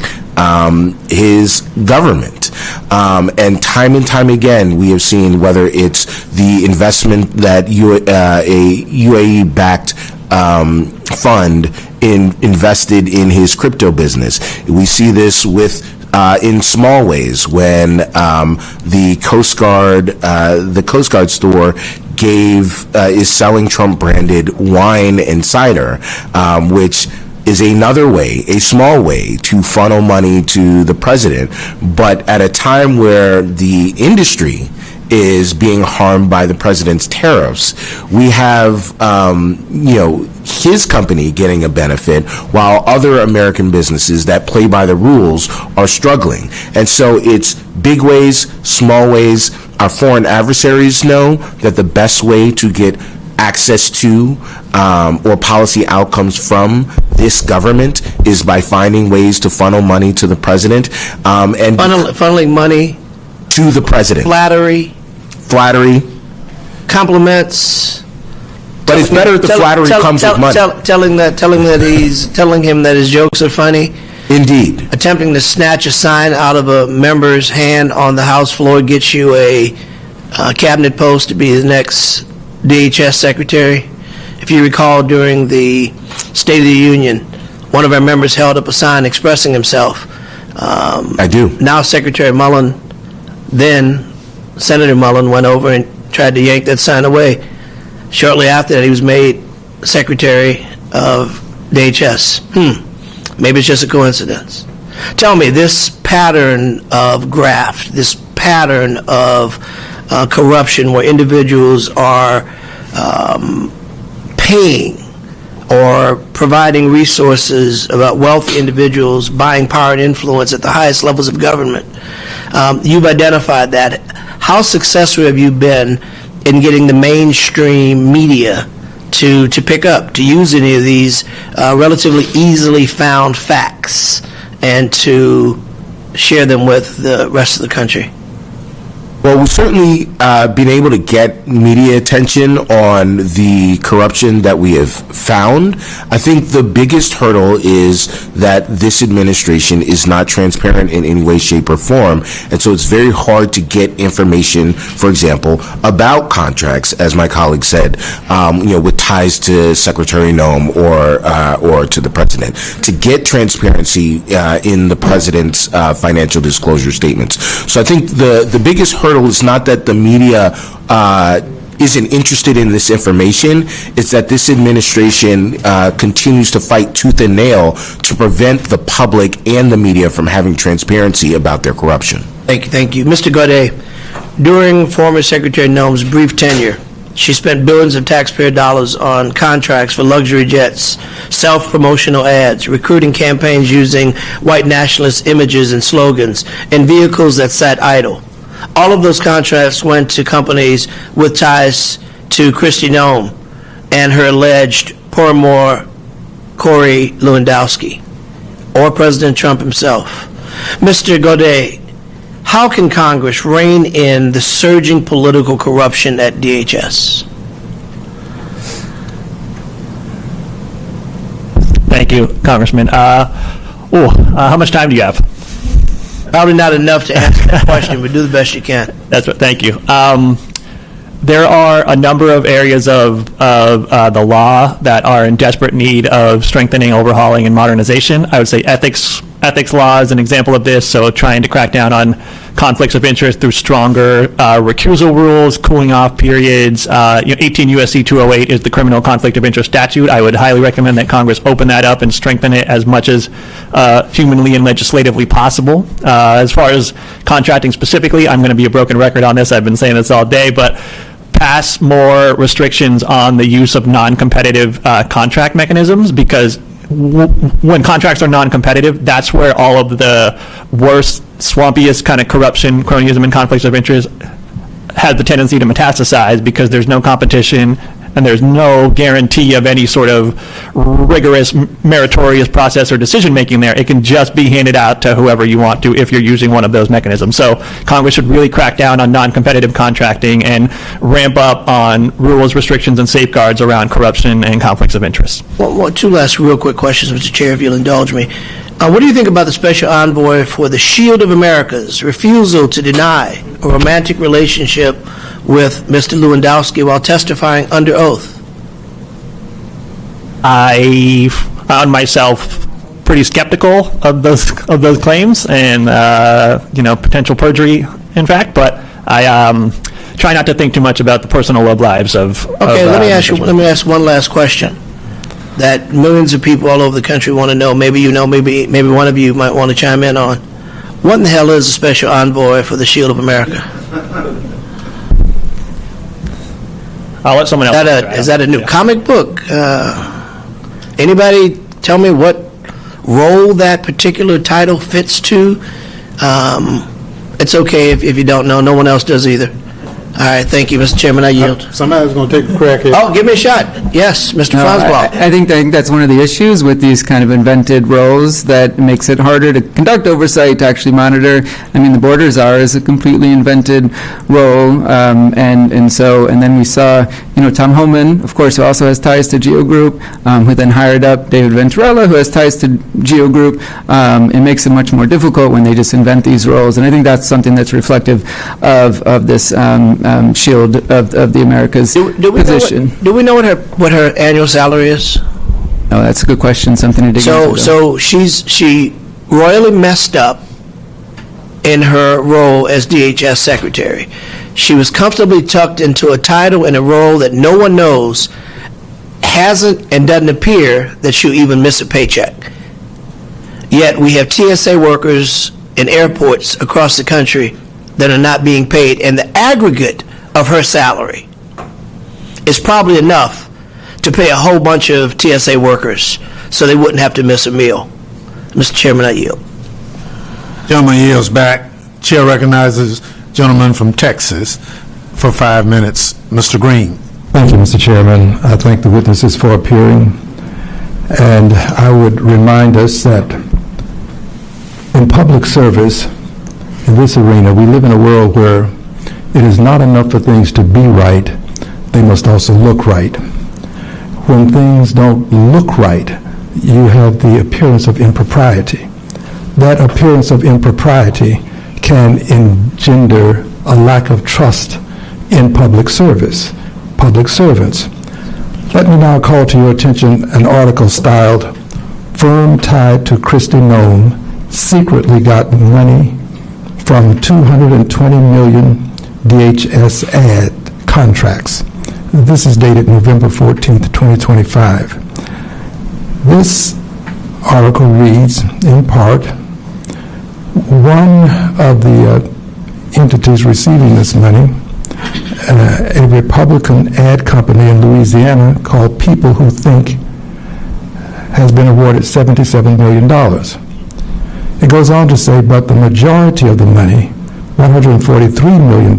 his government. And time again, we have seen, whether it's the investment that a UAE-backed fund invested in his crypto business. We see this in small ways when the Coast Guard store is selling Trump-branded wine and cider, which is another way, a small way, to funnel money to the president, but at a time where the industry is being harmed by the president's tariffs. We have, his company getting a benefit while other American businesses that play by the rules are struggling. And so it's big ways, small ways. Our foreign adversaries know that the best way to get access to or policy outcomes from this government is by finding ways to funnel money to the president. And funneling money to the president. Flattery. Compliments. But it's better if the flattery comes with money. Telling him that his jokes are funny. Indeed. Attempting to snatch a sign out of a member's hand on the House floor gets you a cabinet post to be the next DHS secretary. If you recall, during the State of the Union, one of our members held up a sign expressing himself. I do. Now Secretary Mullen, then Senator Mullen, went over and tried to yank that sign away. Shortly after that, he was made Secretary of DHS. Maybe it's just a coincidence. Tell me, this pattern of graft, this pattern of corruption where individuals are paying or providing resources about wealthy individuals, buying power and influence at the highest levels of government. You've identified that. How successful have you been in getting the mainstream media to pick up, to use any of these relatively easily found facts and to share them with the rest of the country? Well, we've certainly been able to get media attention on the corruption that we have found. I think the biggest hurdle is that this administration is not transparent in any way, shape, or form. And so it's very hard to get information, for example, about contracts, as my colleague said, with ties to Secretary Noem or to the president, to get transparency in the president's financial disclosure statements. So I think the biggest hurdle is not that the media isn't interested in this information. It's that this administration continues to fight tooth and nail to prevent the public and the media from having transparency about their corruption. Thank you. Mr. Gaudet, during former Secretary Noem's brief tenure, she spent billions of taxpayer dollars on contracts for luxury jets, self-promotional ads, recruiting campaigns using white nationalist images and slogans, and vehicles that sat idle. All of those contracts went to companies with ties to Kristi Noem and her alleged paramour, Corey Lewandowski, or President Trump himself. Mr. Gaudet, how can Congress rein in the surging political corruption at DHS? Thank you, Congressman. How much time do you have? Probably not enough to answer that question, but do the best you can. Thank you. There are a number of areas of the law that are in desperate need of strengthening, overhauling, and modernization. I would say ethics law is an example of this, so trying to crack down on conflicts of interest through stronger recusal rules, cooling off periods. 18 U.S.C. 208 is the criminal conflict of interest statute. I would highly recommend that Congress open that up and strengthen it as much as humanly and legislatively possible. As far as contracting specifically, I'm going to be a broken record on this. I've been saying this all day, but pass more restrictions on the use of non-competitive contract mechanisms, because when contracts are non-competitive, that's where all of the worst, swampiest kind of corruption, cronyism, and conflicts of interest has the tendency to metastasize, because there's no competition and there's no guarantee of any sort of rigorous, meritorious process or decision-making there. It can just be handed out to whoever you want to if you're using one of those mechanisms. So Congress should really crack down on non-competitive contracting and ramp up on rules, restrictions, and safeguards around corruption and conflicts of interest. Well, two last real quick questions, Mr. Chair, if you'll indulge me. What do you think about the Special Envoy for the Shield of America's refusal to deny a romantic relationship with Mr. Lewandowski while testifying under oath? I found myself pretty skeptical of those claims and potential perjury, in fact. But I try not to think too much about the personal love lives of. Okay, let me ask one last question that millions of people all over the country want to know. Maybe you know, maybe one of you might want to chime in on. What in the hell is a Special Envoy for the Shield of America? I'll let someone else. Is that a new comic book? Anybody tell me what role that particular title fits to? It's okay if you don't know. No one else does either. All right, thank you, Mr. Chairman. I yield. Somebody's going to take a crack at Oh, give me a shot. Yes, Mr. Franzblau. I think that's one of the issues with these kind of invented roles that makes it harder to conduct oversight, to actually monitor. I mean, the Borders Czar is a completely invented role, and then we saw, Tom Homan, of course, who also has ties to Geo Group, who then hired up David Venturella, who has ties to Geo Group. It makes it much more difficult when they just invent these roles, and I think that's something that's reflective of this shield of the Americas position. Do we know what her annual salary is? No, that's a good question. Something to dig into. So she royally messed up in her role as DHS secretary. She was comfortably tucked into a title and a role that no one knows, hasn't and doesn't appear that she'll even miss a paycheck. Yet we have TSA workers in airports across the country that are not being paid, and the aggregate of her salary is probably enough to pay a whole bunch of TSA workers so they wouldn't have to miss a meal. Mr. Chairman, I yield. Gentleman yields back. Chair recognizes gentleman from Texas for 5 minutes. Mr. Green. Thank you, Mr. Chairman. I thank the witnesses for appearing. And I would remind us that in public service, in this arena, we live in a world where it is not enough for things to be right, they must also look right. When things don't look right, you have the appearance of impropriety. That appearance of impropriety can engender a lack of trust in public service, public servants. Let me now call to your attention an article styled, "Firm Tied to Christy Nome Secretly Got Money from 220 million DHS ad contracts." This is dated November 14th, 2025. This article reads, in part, one of the entities receiving this money, a Republican ad company in Louisiana called People Who Think, has been awarded $77 million. It goes on to say, but the majority of the money, $143 million,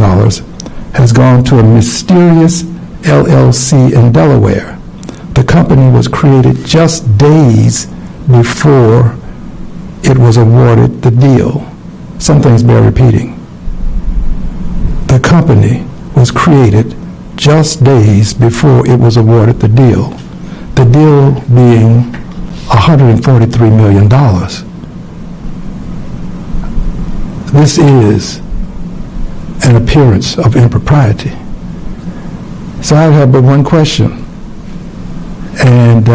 has gone to a mysterious LLC in Delaware. The company was created just days before it was awarded the deal. Some things bear repeating. The company was created just days before it was awarded the deal. The deal being $143 million. This is an appearance of impropriety. So I have but one question. And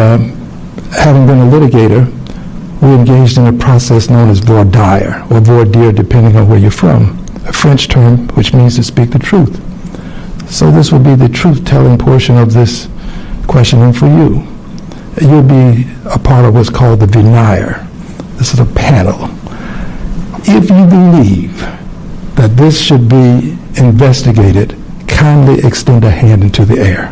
having been a litigator, we engaged in a process known as voir dire, or voir dire, depending on where you're from, a French term which means to speak the truth. So this will be the truth-telling portion of this questioning for you. You'll be a part of what's called the venire. This is a panel. If you believe that this should be investigated, kindly extend a hand into the air.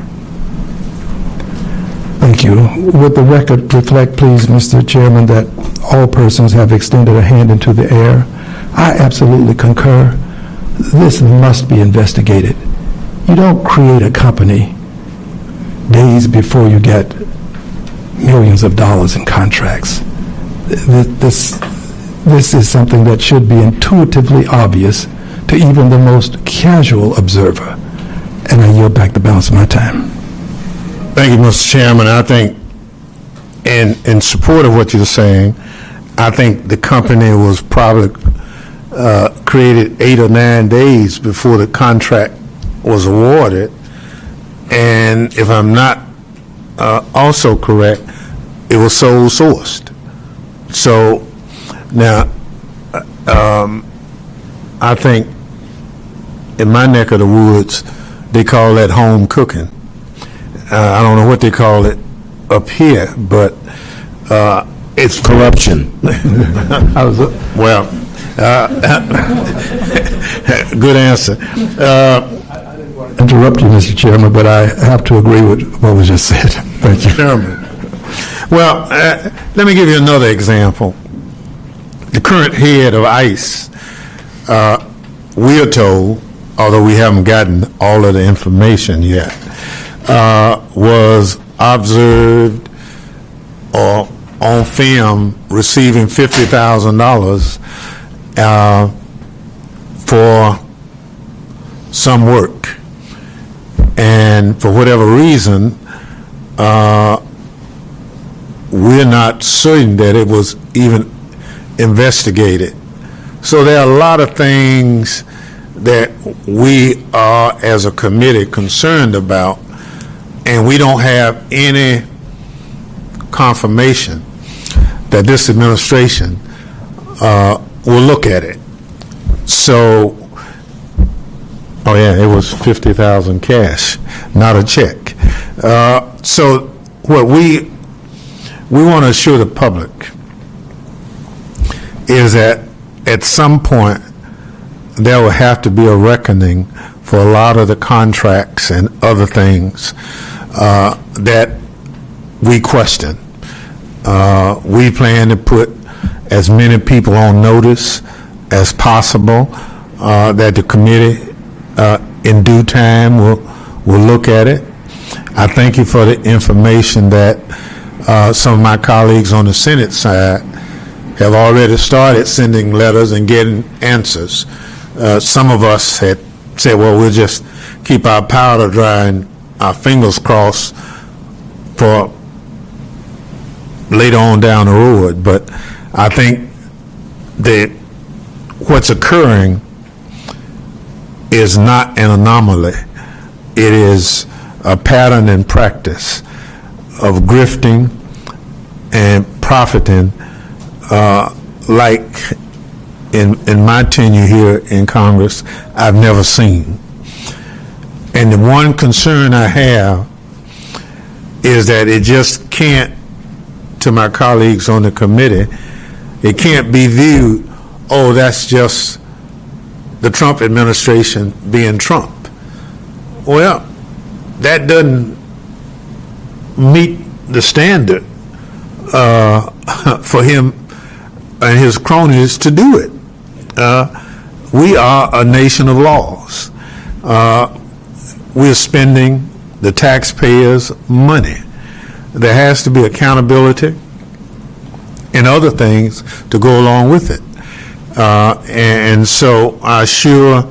Thank you. Would the record reflect, please, Mr. Chairman, that all persons have extended a hand into the air? I absolutely concur. This must be investigated. You don't create a company days before you get millions of dollars in contracts. This is something that should be intuitively obvious to even the most casual observer. And I yield back the balance of my time. Thank you, Mr. Chairman. I think in support of what you're saying, I think the company was probably created 8 or 9 days before the contract was awarded. And if I'm not also correct, it was sole sourced. So now, I think in my neck of the woods, they call that home cooking. I don't know what they call it up here, but it's corruption. Good answer. interrupt you, Mr. Chairman, but I have to agree with what was just said. Thank you. Chairman. Well, let me give you another example. The current head of ICE, we are told, although we haven't gotten all of the information yet, was observed or on film receiving $50,000 for some work. And for whatever reason, we're not certain that it was even investigated. So there are a lot of things that we are, as a committee, concerned about, and we don't have any confirmation that this administration will look at it. So, oh yeah, it was 50,000 cash, not a check. So what we want to assure the public is that at some point there will have to be a reckoning for a lot of the contracts and other things that we question. We plan to put as many people on notice as possible, that the committee in due time will look at it. I thank you for the information that some of my colleagues on the Senate side have already started sending letters and getting answers. Some of us had said, well, we'll just keep our powder dry and our fingers crossed for later on down the road. But I think that what's occurring is not an anomaly. It is a pattern and practice of grifting and profiting like in my tenure here in Congress, I've never seen. And the one concern I have is that it just can't, to my colleagues on the committee, it can't be viewed, oh, that's just the Trump administration being Trump. Well, that doesn't meet the standard for him and his cronies to do it. We are a nation of laws. We're spending the taxpayers' money. There has to be accountability and other things to go along with it. And so I assure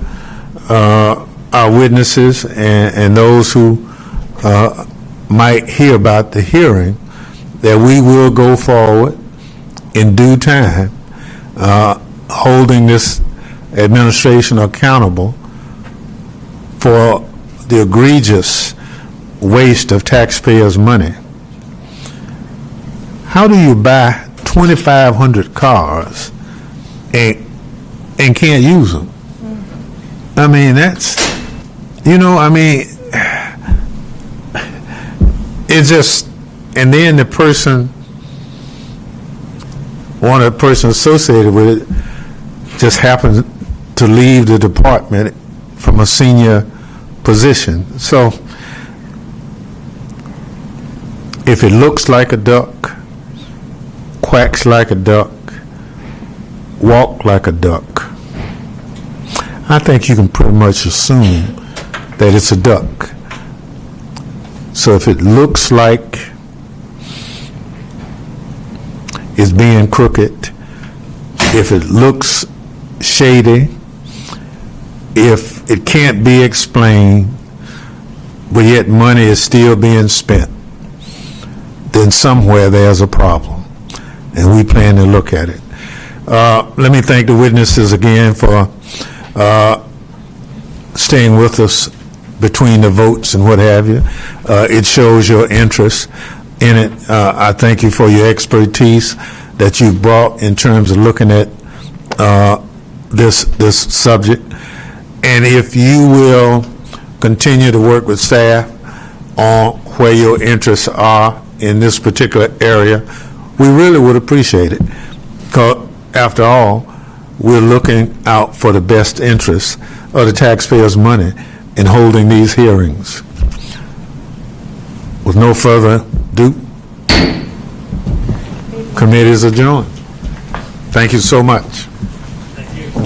our witnesses and those who might hear about the hearing that we will go forward in due time, holding this administration accountable for the egregious waste of taxpayers' money. How do you buy 2,500 cars and can't use them? I mean, that's, it's just, and then the person, one of the person associated with it just happens to leave the department from a senior position. So if it looks like a duck, quacks like a duck, walk like a duck, I think you can pretty much assume that it's a duck. So if it looks like it's being crooked, if it looks shady, if it can't be explained, but yet money is still being spent, then somewhere there's a problem, and we plan to look at it. Let me thank the witnesses again for staying with us between the votes and what have you. It shows your interest in it. I thank you for your expertise that you've brought in terms of looking at this subject. And if you will continue to work with staff on where your interests are in this particular area, we really would appreciate it. Because after all, we're looking out for the best interests of the taxpayers' money in holding these hearings. With no further ado, committee is adjourned. Thank you so much.